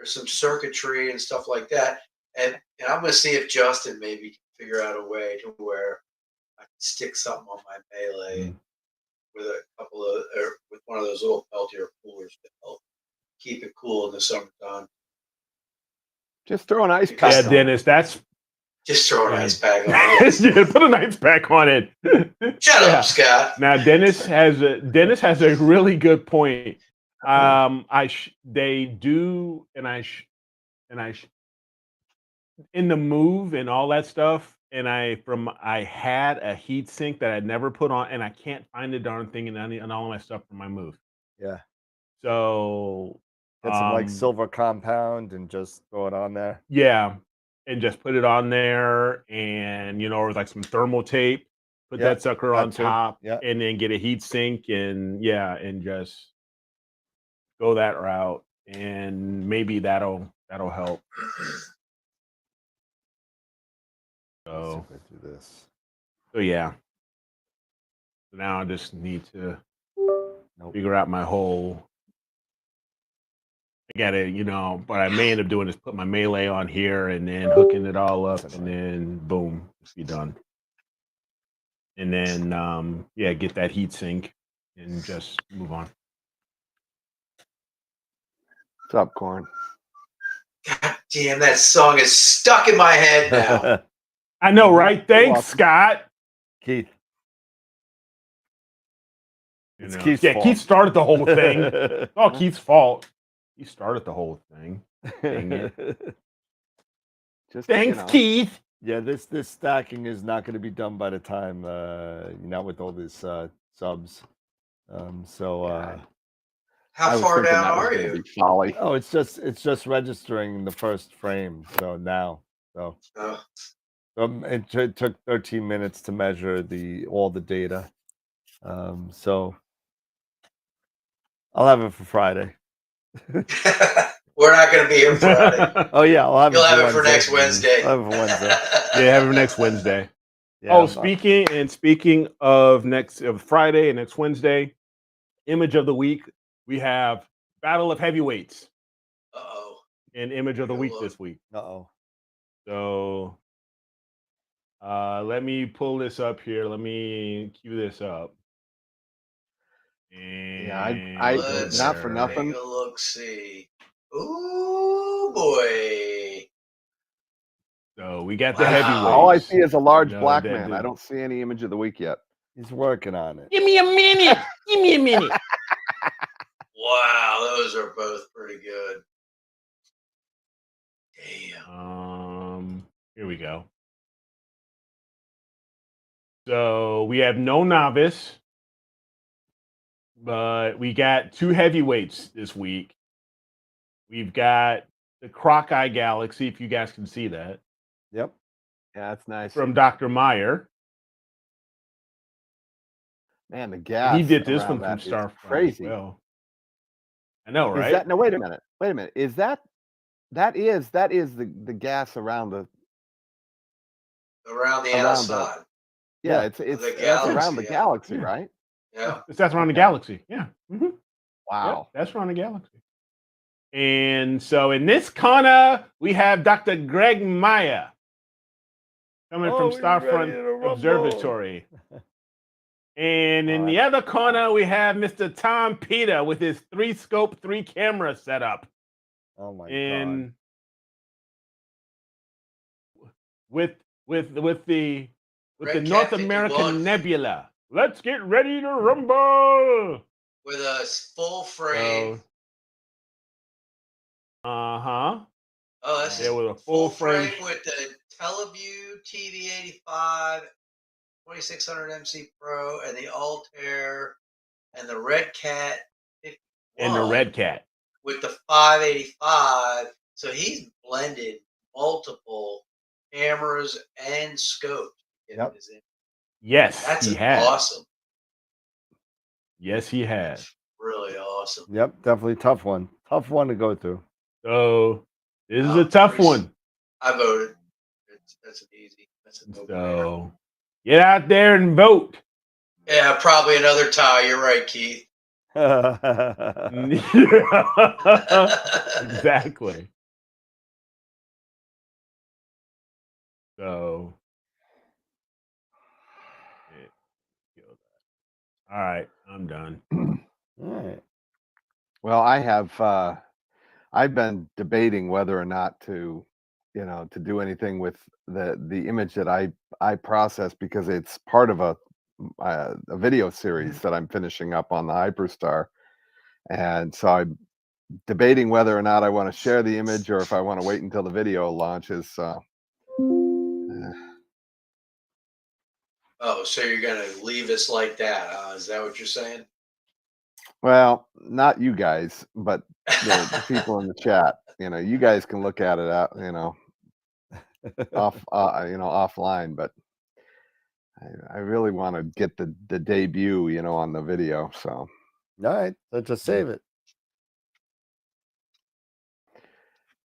some circuitry and stuff like that, and I'm going to see if Justin maybe can figure out a way to where I can stick something on my Melee with a couple of, or with one of those little Peltier coolers to help keep it cool in the summertime. Just throw an ice Yeah, pack on. Dennis, that's Just throw an Yeah. ice pack on it. yeah, put an ice pack on it. Shut Yeah. up, Scott. Now Dennis has a really good point. They do, and in the move and all that stuff, and I had a heat sink that I'd never put on, and I can't find the darn thing in all of my stuff from my move. Yeah. So Get some like silver compound and just throw it on there. yeah, and just put it on there, and or with like some thermal tape, put Yep, that sucker that on too. top, Yep. and then get a heat sink, and just go that route, and maybe that'll help. Let's see So if I do this. yeah. So now I just need to Nope. figure out my whole. I gotta, what I may end up doing is put my Melee on here and then hooking it all up, and then boom, just be done. And then get that heat sink and just move on. What's up, Corn? God damn, that song is stuck in my head now. I know, right? Thanks, welcome. Scott. Keith. You It's know. Keith's Yeah, fault. Keith started the whole thing. It's all Keith's fault. He started the whole thing. Dang it. Just Thanks, Keith. Yeah, this stacking is not going to be done by the time not with all these subs. God. How I was far thinking down that was are gonna you? be folly. Oh, it's just registering the first frame. So now, Oh, it took 13 minutes to measure all the data. So I'll have it for Friday. we're not going to be here Friday. Oh yeah, I'll have You'll it. have it for next Wednesday. I'll have it for Wednesday. Yeah, have it next Wednesday. Yeah, speaking of Friday and next Wednesday, image of the week, we have Battle of Heavyweights. Uh-oh. And image of the Good week look. this week. Uh-oh. So let me pull this up here. Let me cue this up. And Yeah, I Let's not for nothing. take a look, see. Ooh, boy. So we got the Wow. heavyweights. All I see is a large No, black that man. I didn't- don't see any image of the week yet. He's working on it. Give me a minute. Give me a minute. Wow, those are both pretty good. Damn. Here we go. So we have no novice, but we got two heavyweights this week. We've got the Croc-Eye Galaxy, if you guys can see that. Yep. Yeah, that's nice. From Dr. Meyer. Man, the gas. He did this around one from that is Starfront crazy. as well. I know, Is right? that, no, wait a minute. Wait a minute. Is that is the gas around the Around the around the- outside. yeah, Yeah. it's The that's around the galaxy, yeah. galaxy, Yeah. right? Yeah. That's around the Okay. galaxy. Yeah. Mhm. Wow. Yep, that's around the galaxy. And so in this corner, we have Dr. Greg Meyer coming from Oh, he's ready to Starfront rumble. Observatory. And in the other corner, we have Mr. Tom Peter with his 3-scope, 3-camera setup. Oh my And with the Red North Cat American 51. Nebula. Let's get ready to rumble. With a full frame. Uh-huh. Oh, this It is was a full full frame. with the Teleview TV85, 2600 MC Pro, and the Altair, and the Red Cat 51 And the Red Cat. with the 585. So he's blended multiple cameras and scopes. Yep. Yes, That's he has. awesome. Yes, he has. Really awesome. Yep, definitely tough one. Tough one to go through. So this is a tough one. I voted. That's an easy. That's a no-brainer. So get out there and vote. Yeah, probably another tie. You're right, Keith. Exactly. So all right, I'm done. All right. Well, I've been debating whether or not to, to do anything with the image that I process, because it's part of a video series that I'm finishing up on the Hyperstar, and so I'm debating whether or not I want to share the image or if I want to wait until the video launches. Oh, so you're gonna leave us like that? Is that what you're saying? Well, not you guys, but the people in the chat. You guys can look at it out, offline, but I really want to get the debut, on the video. So, All right, let's just save it.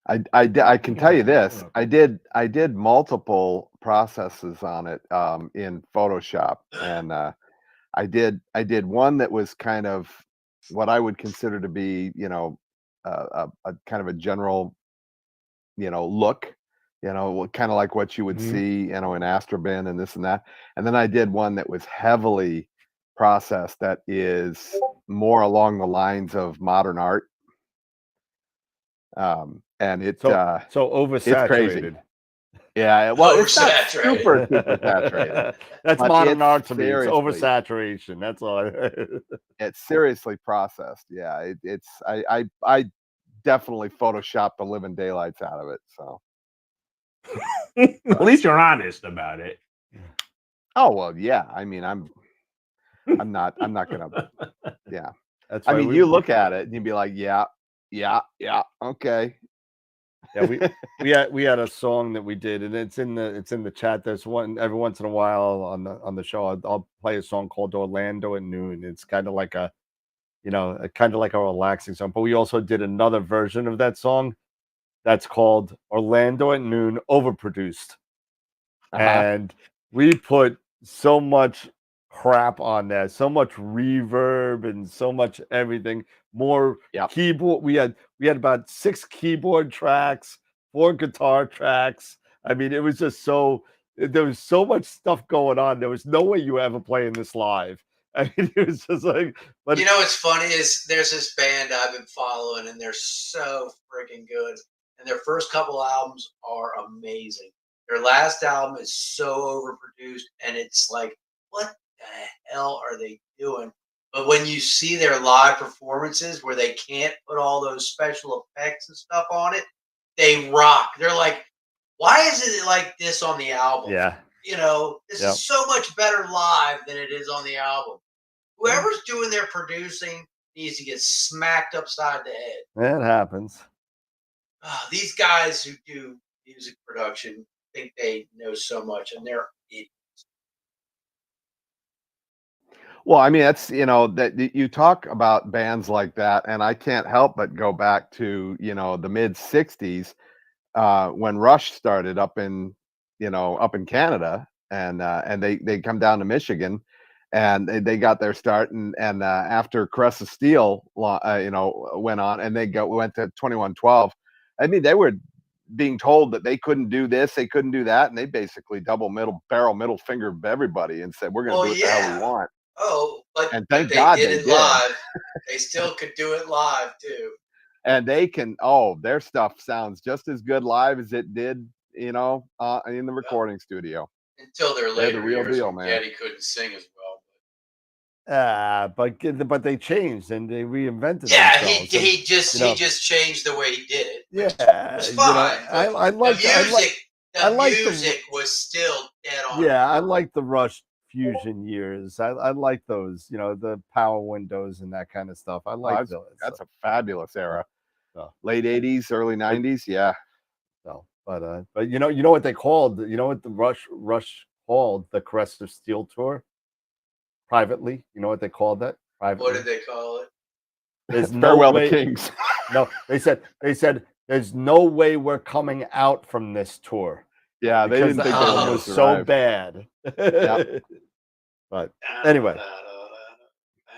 I can tell you this. I did multiple processes on it in Photoshop, and I did one that was kind of what I would consider to be, a kind of a general, look, kind of like what you would see, in Astrobin and this and that. And then I did one that was heavily processed, that is more along the lines of modern art. And it's So it's oversaturated. crazy. Yeah, well, it's not super saturated. That's but modern it's art to me. It's seriously- oversaturation. That's all. It's seriously processed. Yeah, I definitely photoshopped the living daylights out of it. So At least you're honest about it. oh well, yeah. I mean, I'm not gonna. Yeah, That's I why mean, you look at it and you'd be like, yeah, okay. Yeah, we had a song that we did, and it's in the chat. There's one every once in a while on the show. I'll play a song called Orlando at Noon. It's kind of like a relaxing song. But we also did another version of that song that's called Orlando at Noon Overproduced. And we put so much crap on there, so much reverb and so much everything. More keyboard. We had about 6 keyboard tracks, 4 guitar tracks. I mean, it was just there was so much stuff going on. There was no way you were ever playing this live. I mean, it was just like, but what's funny is there's this band I've been following, and they're so freaking good. And their first couple albums are amazing. Their last album is so overproduced, and it's like, what the hell are they doing? But when you see their live performances where they can't put all those special effects and stuff on it, they rock. They're like, why isn't it like this on the album? Yeah. This is so much better live than it is on the album. Whoever's doing their producing needs to get smacked upside the head. It happens. These guys who do music production think they know so much, and they're idiots. Well, I mean, that's that you talk about bands like that, and I can't help but go back to the mid '60s when Rush started up in Canada, and they come down to Michigan, and they got their start, and after Caress of Steel went on, and went to 2112. I mean, they were being told that they couldn't do this, they couldn't do that, and they basically middle finger everybody and said, we're going to do what the hell we want. Oh, but thank they God did they it did. live. They still could do it live too. And they can. Their stuff sounds just as good live as it did, in the recording studio. Until their later the real years, deal, when man. Geddy couldn't sing as well. But they changed and they reinvented Yeah, themselves. he just changed the way he did it. Yeah, It's fine. I like the like the- music was still dead on. yeah, I like the Rush Fusion years. I like those, the power windows and that kind of stuff. I like those. That's a fabulous era. So, Late 80s, early 90s. Yeah. so, but you know what they called, what the Rush called the Crest of Steel tour privately. You know what they called that privately? What did they call it? There's no Farewell way, to Kings. No, they said there's no way we're coming out from this tour. Yeah, they Because didn't the think they album were was going to so survive. bad. But anyway,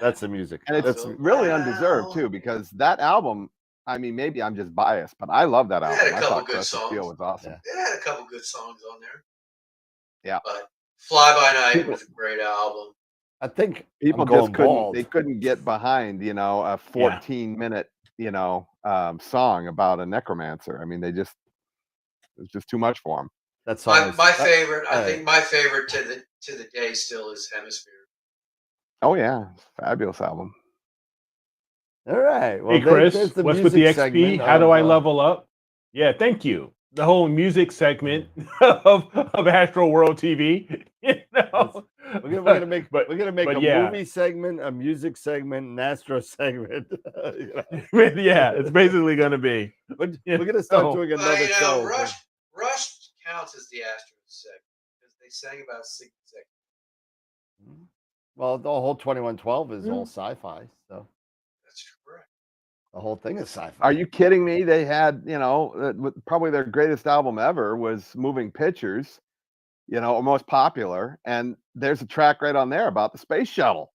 that's the music. And it's That's really undeserved too, because that album, I mean, maybe I'm just biased, but I love that It album. had a I couple thought good Crest of Steel songs. was awesome. Yeah. It had a couple good songs on there. Yeah. But Fly By Night was a great album. I think People I'm just going bald. they couldn't get behind, a 14-minute, song about a necromancer. I mean, it was just too much for them. That song My favorite, I think my favorite to the day still is Hemisphere. Oh yeah, fabulous album. All right. Well, Hey Chris, there's the what's with the music XP? segment How do of, I level up? Yeah, thank you. The whole music segment of AstroWorld TV. We're gonna make but a yeah. movie segment, a music segment, an Astro segment. Yeah, it's basically gonna be. We're gonna start doing Well, another show. Rush counts as the Astro segment because they sang about 6 seconds. Well, the whole 2112 is all sci-fi, so That's correct. the whole thing is sci-fi. Are you kidding me? They had, probably their greatest album ever was Moving Pictures, or most popular, and there's a track right on there about the space shuttle.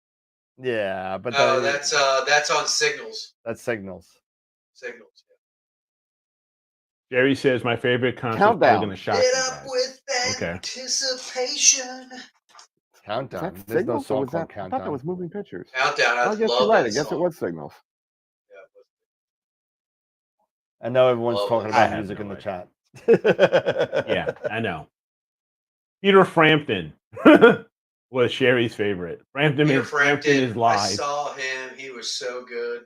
Yeah, but that's on Signals. That's Signals. Signals. Jerry says my favorite concert is Countdown. probably gonna shock Get you up guys. with Okay. anticipation. Countdown. Is that There's no Signals, or song was called that? I Countdown. thought that was Moving Pictures. Countdown. I guess you're right. I guess it was Signals. I know everyone's Love talking it. about I have music no in the idea. chat. Yeah, I know. Peter Frampton was Sherry's favorite. Frampton is I live. saw him. He was so good.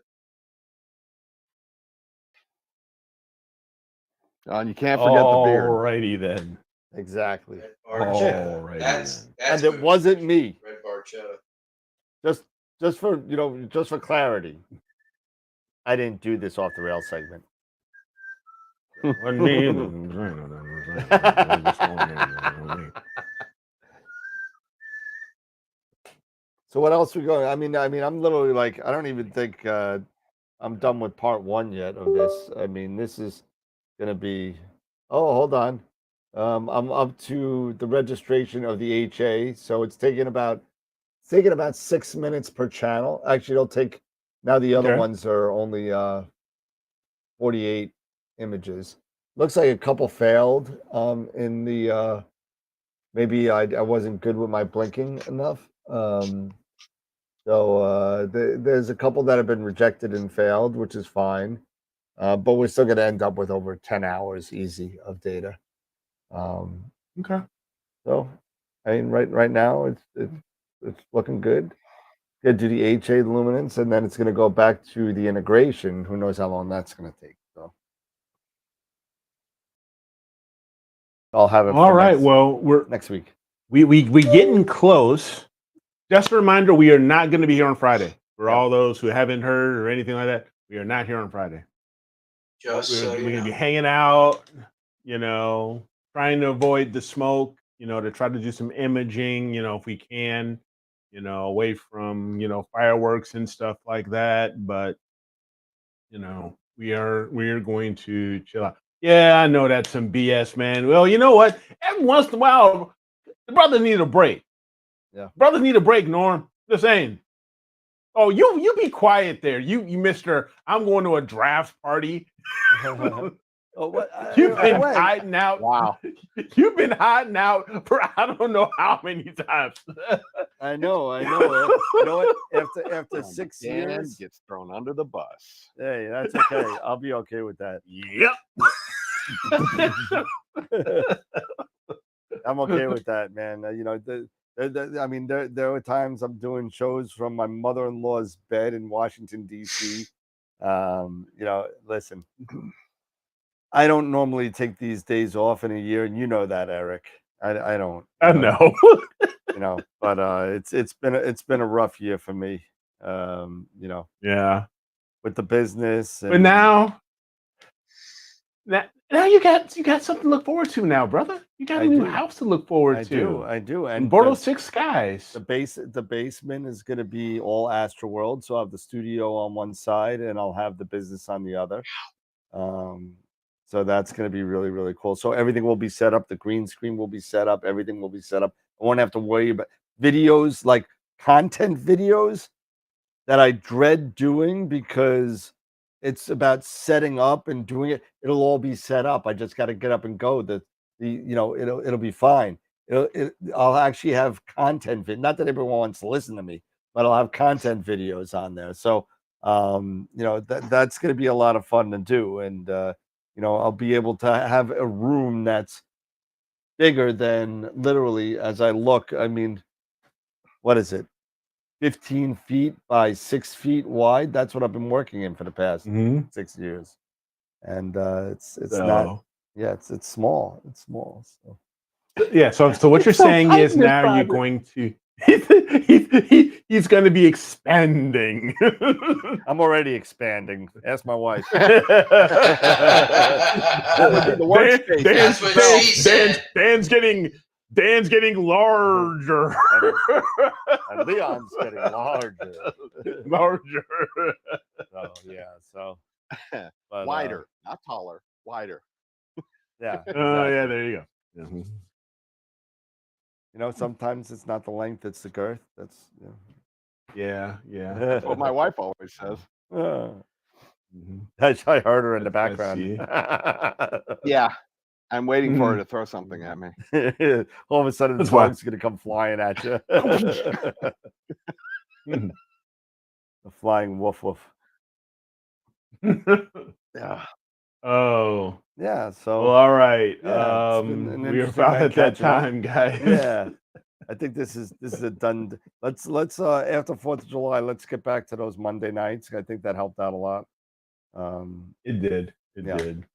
And you can't forget the beard. Alrighty then. Exactly. Red Barchetta. Alrighty That's And who it wasn't me. Red Barchetta. Just for clarity. I didn't do this off the rail segment. So what else we going? I mean, I'm literally like, I don't even think I'm done with part 1 yet of this. I mean, this is gonna be. Oh, hold on. I'm up to the registration of the HA, so it's taking about 6 minutes per channel. Actually, it'll take. Now the other Okay. ones are only 48 images. Looks like a couple failed in the maybe I wasn't good with my blinking enough. So there's a couple that have been rejected and failed, which is fine. But we're still going to end up with over 10 hours easy of data. Okay. So I mean right now it's looking good. Good to the HA luminance, and then it's going to go back to the integration. Who knows how long that's going to take? So I'll have it. All right. Well, we're next week. we getting close. Just a reminder, we are not going to be here on Friday. For all those who haven't heard or anything like that, we are not here on Friday. Just We're so going you to know. be hanging out, trying to avoid the smoke, to try to do some imaging, if we can, away from, fireworks and stuff like that. But, we are going to chill out. Yeah, I know that's some BS, man. Well, you know what? Every once in a while, the brothers need a break. Yeah. Brothers need a break, Norm. Just saying. Oh, you be quiet there. You Mr. I'm going to a draft party. Oh, what? You've been hiding out. Wow. You've been hiding out for I don't know how many times. I know. You know what? After 6 Dan years, gets thrown under the bus. hey, that's okay. I'll be okay with that. Yep. I'm okay with that, man. I mean, there were times I'm doing shows from my mother-in-law's bed in Washington D.C. Listen, I don't normally take these days off in a year, and you know that, Eric. I don't. I you know. But it's been a rough year for me. Yeah. With the business, But and now you got something to look forward to now, brother. You got a I new do. house to look forward to. I do, In and Bordeaux Six Skies. the basement is going to be all AstroWorld. So I'll have the studio on one side, and I'll have the business on the other. So that's going to be really, really cool. So everything will be set up. The green screen will be set up. Everything will be set up. I won't have to worry about videos, like content videos that I dread doing, because it's about setting up and doing it. It'll all be set up. I just got to get up and go. It'll be fine. I'll actually have content not that everyone wants to listen to me, but I'll have content videos on there. So that's going to be a lot of fun to do, and I'll be able to have a room that's bigger than, literally, as I look, I mean, what is it, 15 feet by 6 feet wide? That's what I've been working in for the past 6 years, and it's not, yeah, it's small. It's small. So. Yeah. So what you're saying is now you're going to he's going to be expanding. I'm already expanding. Ask my wife. That would be the workspace. That's what she said. Dan's getting larger. And Leon's getting larger. Larger. So yeah. So wider, not taller. Wider. Yeah. Oh Exactly. yeah. There you go. Sometimes it's not the length; it's the girth. That's Yeah. That's what my wife always says. I heard her in the background. Yeah, I'm waiting for her to throw something at me. All of a sudden, the dog's going to come flying at you. The flying woof woof. Yeah. Oh. Yeah. So. Well, all right. Yeah, We are about at that time, guys. Yeah. I think this is a done. Let's after 4th of July, let's get back to those Monday nights. I think that helped out a lot. It did. It did.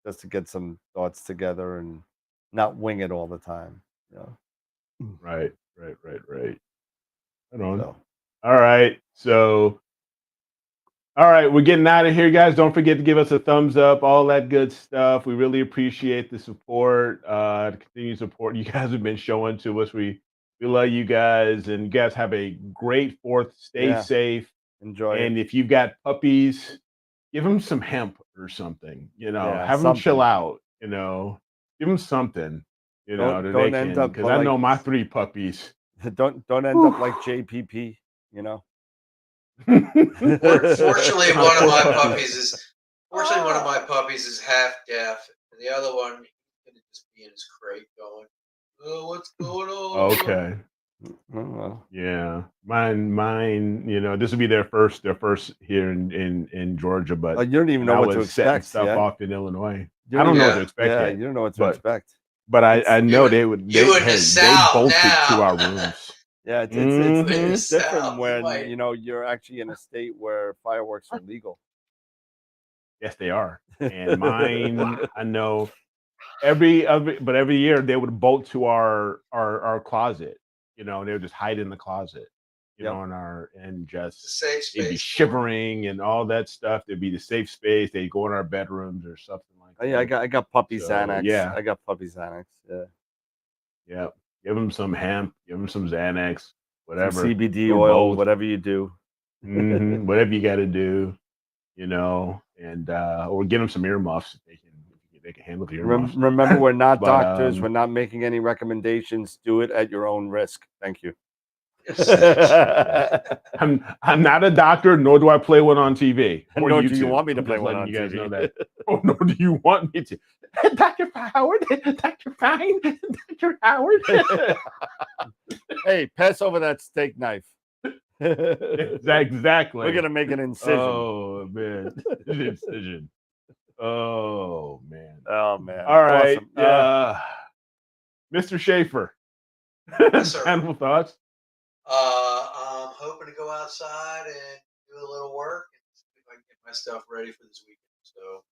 Just to get some thoughts together and not wing it all the time. Right. Right on. So. All right. So, all right, we're getting out of here, guys. Don't forget to give us a thumbs up, all that good stuff. We really appreciate the support, the continued support you guys have been showing to us. We love you guys, and you guys have a great 4th. Stay safe. Enjoy. And if you've got puppies, give them some hemp or something. Have them chill out. Give them something. Don't end up, because I know my 3 puppies. Don't end up like JPP. Fortunately, one of my puppies is half deaf, and the other one is going to just be in his crate going, "Oh, what's going on?" Okay. Yeah, mine. This will be their first here in Georgia, but you don't even know what to expect. Stuff off in Illinois. I don't know what to expect. Yeah, yet, you don't know what to expect. But I know they would. They bolted now. to our rooms. Yeah, it's different when you're actually in a state where fireworks are legal. Yes, they are. And mine, I know every year they would bolt to our closet. They would just hide in the closet, and just they'd be shivering and all that stuff. There'd be the safe space. They'd go in our bedrooms or something like that. Yeah, I got puppy Xanax. Yeah, I got puppy Xanax. Yeah. Give them some hemp. Give them some Xanax. Whatever. Some CBD oil. Whatever you do. Whatever you got to do. And or get them some earmuffs. They can handle the earmuffs. Remember, we're not doctors. We're not making any recommendations. Do it at your own risk. Thank you. I'm not a doctor, nor do I play one on TV. Nor do you want me to play one on TV. You guys know that. Nor do you want me to. Dr. Howard, Dr. Fine, Dr. Howard. Hey, pass over that steak knife. Exactly. We're gonna make an incision. Oh man, incision. Oh man. Oh man. All right. Awesome. Yeah. Mr. Schaefer. Final thoughts. I'm hoping to go outside and do a little work and see if I can get my stuff ready for this weekend. So,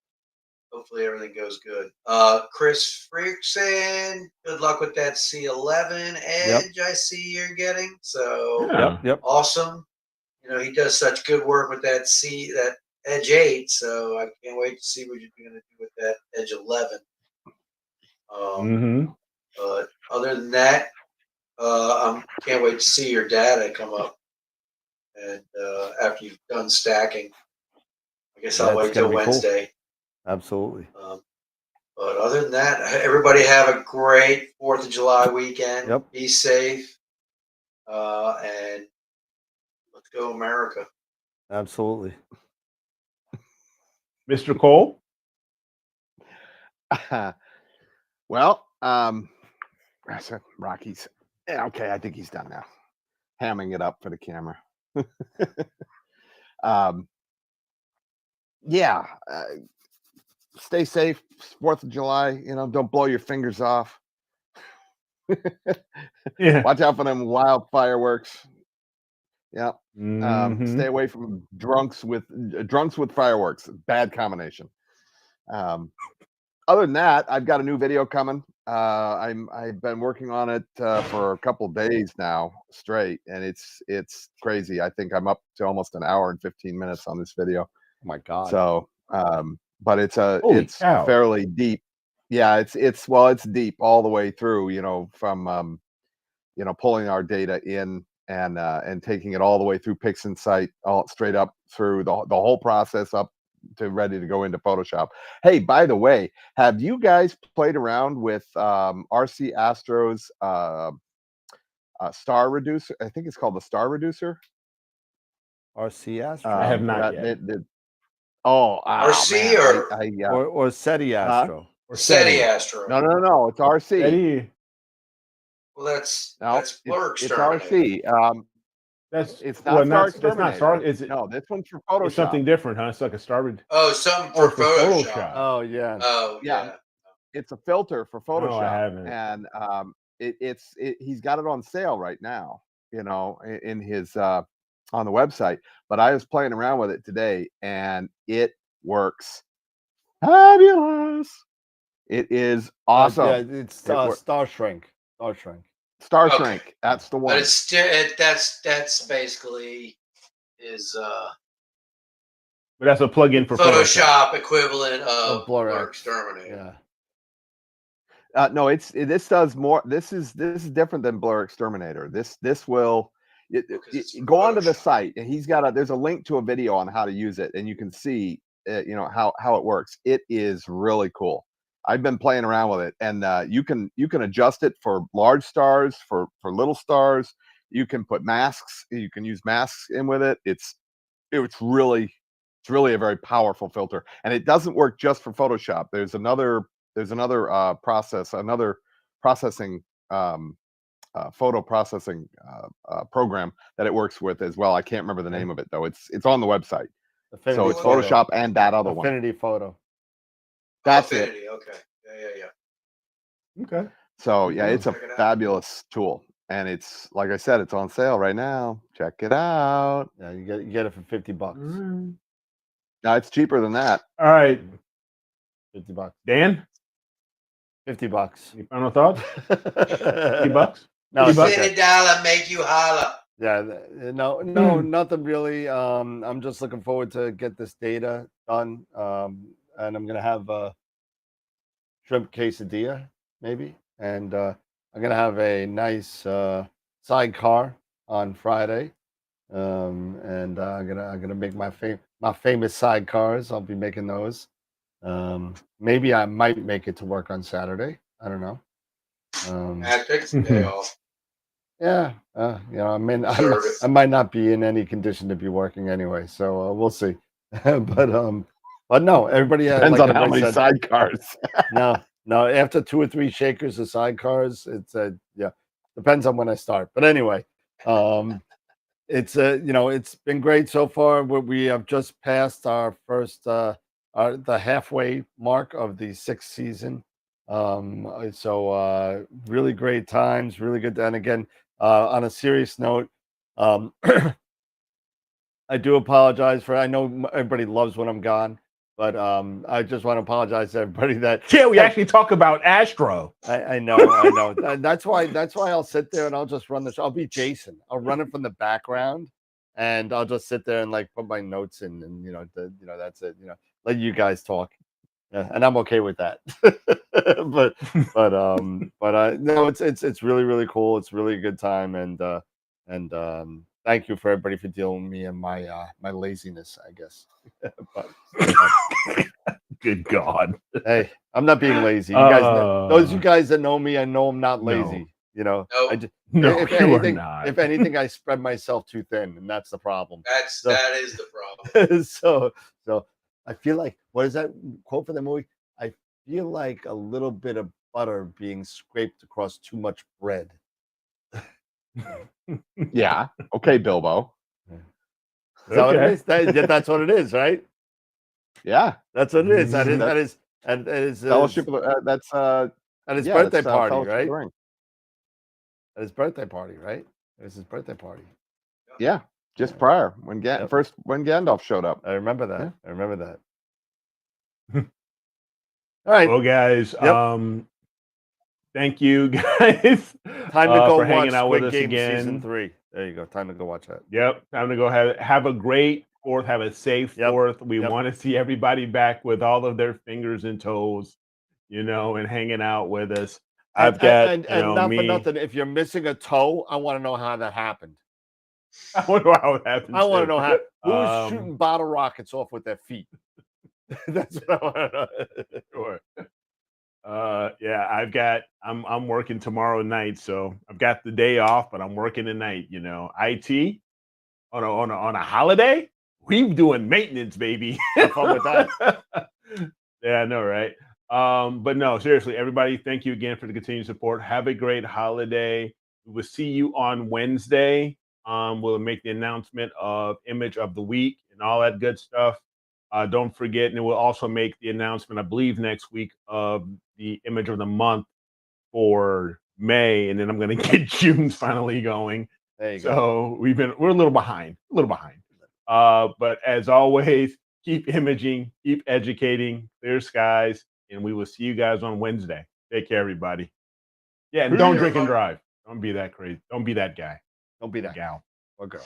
hopefully everything goes good. Chris Frickson, good luck with that C11 Edge. I see you're getting. So Yeah. awesome. You know, he does such good work with that Edge 8. So I can't wait to see what you're going to do with that Edge 11. But other than that, I can't wait to see your data come up. And after you've done stacking, I guess I'll wait till Wednesday. Cool. Absolutely. But other than that, everybody have a great 4th of July weekend. Yep. Be safe. And let's go America. Absolutely. Mr. Cole? Well, Rocky's. Yeah, okay, I think he's done now. Hamming it up for the camera. Yeah. Stay safe. 4th of July. You know, don't blow your fingers off. Watch out for them wild fireworks. Yeah. Stay away from drunks with fireworks. Bad combination. Other than that, I've got a new video coming. I've been working on it for a couple days now straight, and it's crazy. I think I'm up to almost an hour and 15 minutes on this video. Oh my God. So, but it's cow. fairly deep. Yeah, it's deep all the way through, you know, from pulling our data in and taking it all the way through PixInsight, all straight up through the whole process up to ready to go into Photoshop. Hey, by the way, have you guys played around with RC Astro's star reducer? I think it's called the star reducer. RC Astro. I have not yet. RC or SETI Astro. Or SETI Astro. No, it's RC. SETI. Well, that's Blur it's Exterminator. RC. It's not Star Exterminator. That's not Star. Is it? No, this one's for Photoshop. It's something different, huh? It's like a star. Something for Photoshop. Oh yeah. Oh yeah. It's a filter for Photoshop. No, I haven't. And he's got it on sale right now, you know, in his on the website. But I was playing around with it today, and it works fabulous. It is awesome. Yeah, it's Star Shrink. Star Shrink. That's the one. But it's still that's basically is But that's a plugin for Photoshop equivalent of Blur Exterminator. Yeah. No, this does more. This is different than Blur Exterminator. This will go onto the site, and there's a link to a video on how to use it, and you can see how it works. It is really cool. I've been playing around with it, and you can adjust it for large stars, for little stars. You can put masks. You can use masks in with it. It's really a very powerful filter, and it doesn't work just for Photoshop. There's another processing photo processing program that it works with as well. I can't remember the name of it though. It's on the website. So it's Photoshop and that other one. Affinity Photo. That's Affinity, it. Okay. Yeah. Okay. So yeah, it's a fabulous tool, and it's like I said, it's on sale right now. Check it out. Yeah, you get it for $50. No, it's cheaper than that. All right, $50. Dan. $50. Any final thoughts? $50? No, $50 make you holler. Yeah, no, nothing really. I'm just looking forward to get this data done. And I'm gonna have a shrimp quesadilla, maybe, and I'm gonna have a nice sidecar on Friday, and I'm gonna make my famous sidecars. I'll be making those. Maybe I might make it to work on Saturday. I don't know. I take the day off. Yeah, I mean, I might not be in any condition to be working anyway, so we'll see. But no, everybody depends on how many sidecars. no. After 2 or 3 shakers of sidecars, it's depends on when I start. But anyway, it's it's been great so far. We have just passed our first the halfway mark of the 6th season. So really great times, really good. And again, on a serious note, I do apologize I know everybody loves when I'm gone. But I just want to apologize to everybody that Yeah, we actually talk about Astro. I know. That's why I'll sit there and I'll just run the show. I'll be Jason. I'll run it from the background, and I'll just sit there and like put my notes in, and that's it. Let you guys talk. Yeah, and I'm okay with that. but no, it's really, really cool. It's really a good time, and thank you for everybody for dealing with me and my my laziness, I guess. but Good God. Hey, I'm not being lazy. You guys, those you guys that know me, I know I'm not lazy. No. I just, No, if you anything, are not. if anything, I spread myself too thin, and that's the problem. That is the problem. so I feel like, what is that quote for the movie? I feel like a little bit of butter being scraped across too much bread. Yeah. Okay, Bilbo. Is that what it is? That's what it is, right? Yeah. That's what it is. That That's is and it is Fellowship of the, that's at his yeah, birthday that's, party, Fellowship of right? the Ring. At his birthday party, right? It was his birthday party. Yeah, just Yeah. prior when Yep. when Gandalf showed up. I remember that. Yeah. I remember that. All right. Well, guys, Yep. thank you guys Time to go for watch hanging out with Squid us Game again. season 3. There you go. Time to go watch that. Yep, time to go have a great 4th, have a safe Yep. 4th. We Yep. want to see everybody back with all of their fingers and toes, and hanging out with us. I've got and not me. for nothing. If you're missing a toe, I want to know how that happened. I wonder how it happened. I want to too. know how who was shooting bottle rockets off with their feet. That's what I want to know. Sure. Yeah, I'm working tomorrow night, so I've got the day off, but I'm working tonight. IT on a holiday, we doing maintenance, baby. Have fun with that. Yeah, I know, right? But no, seriously, everybody, thank you again for the continued support. Have a great holiday. We will see you on Wednesday. We'll make the announcement of image of the week and all that good stuff. Don't forget, and we'll also make the announcement, I believe, next week of the image of the month for May, and then I'm going to get June's finally going. There you go. So we're a little behind. But as always, keep imaging, keep educating, clear skies, and we will see you guys on Wednesday. Take care, everybody. Yeah, and don't drink and drive. Don't be that crazy. Don't be that guy. Don't be that gal or girl.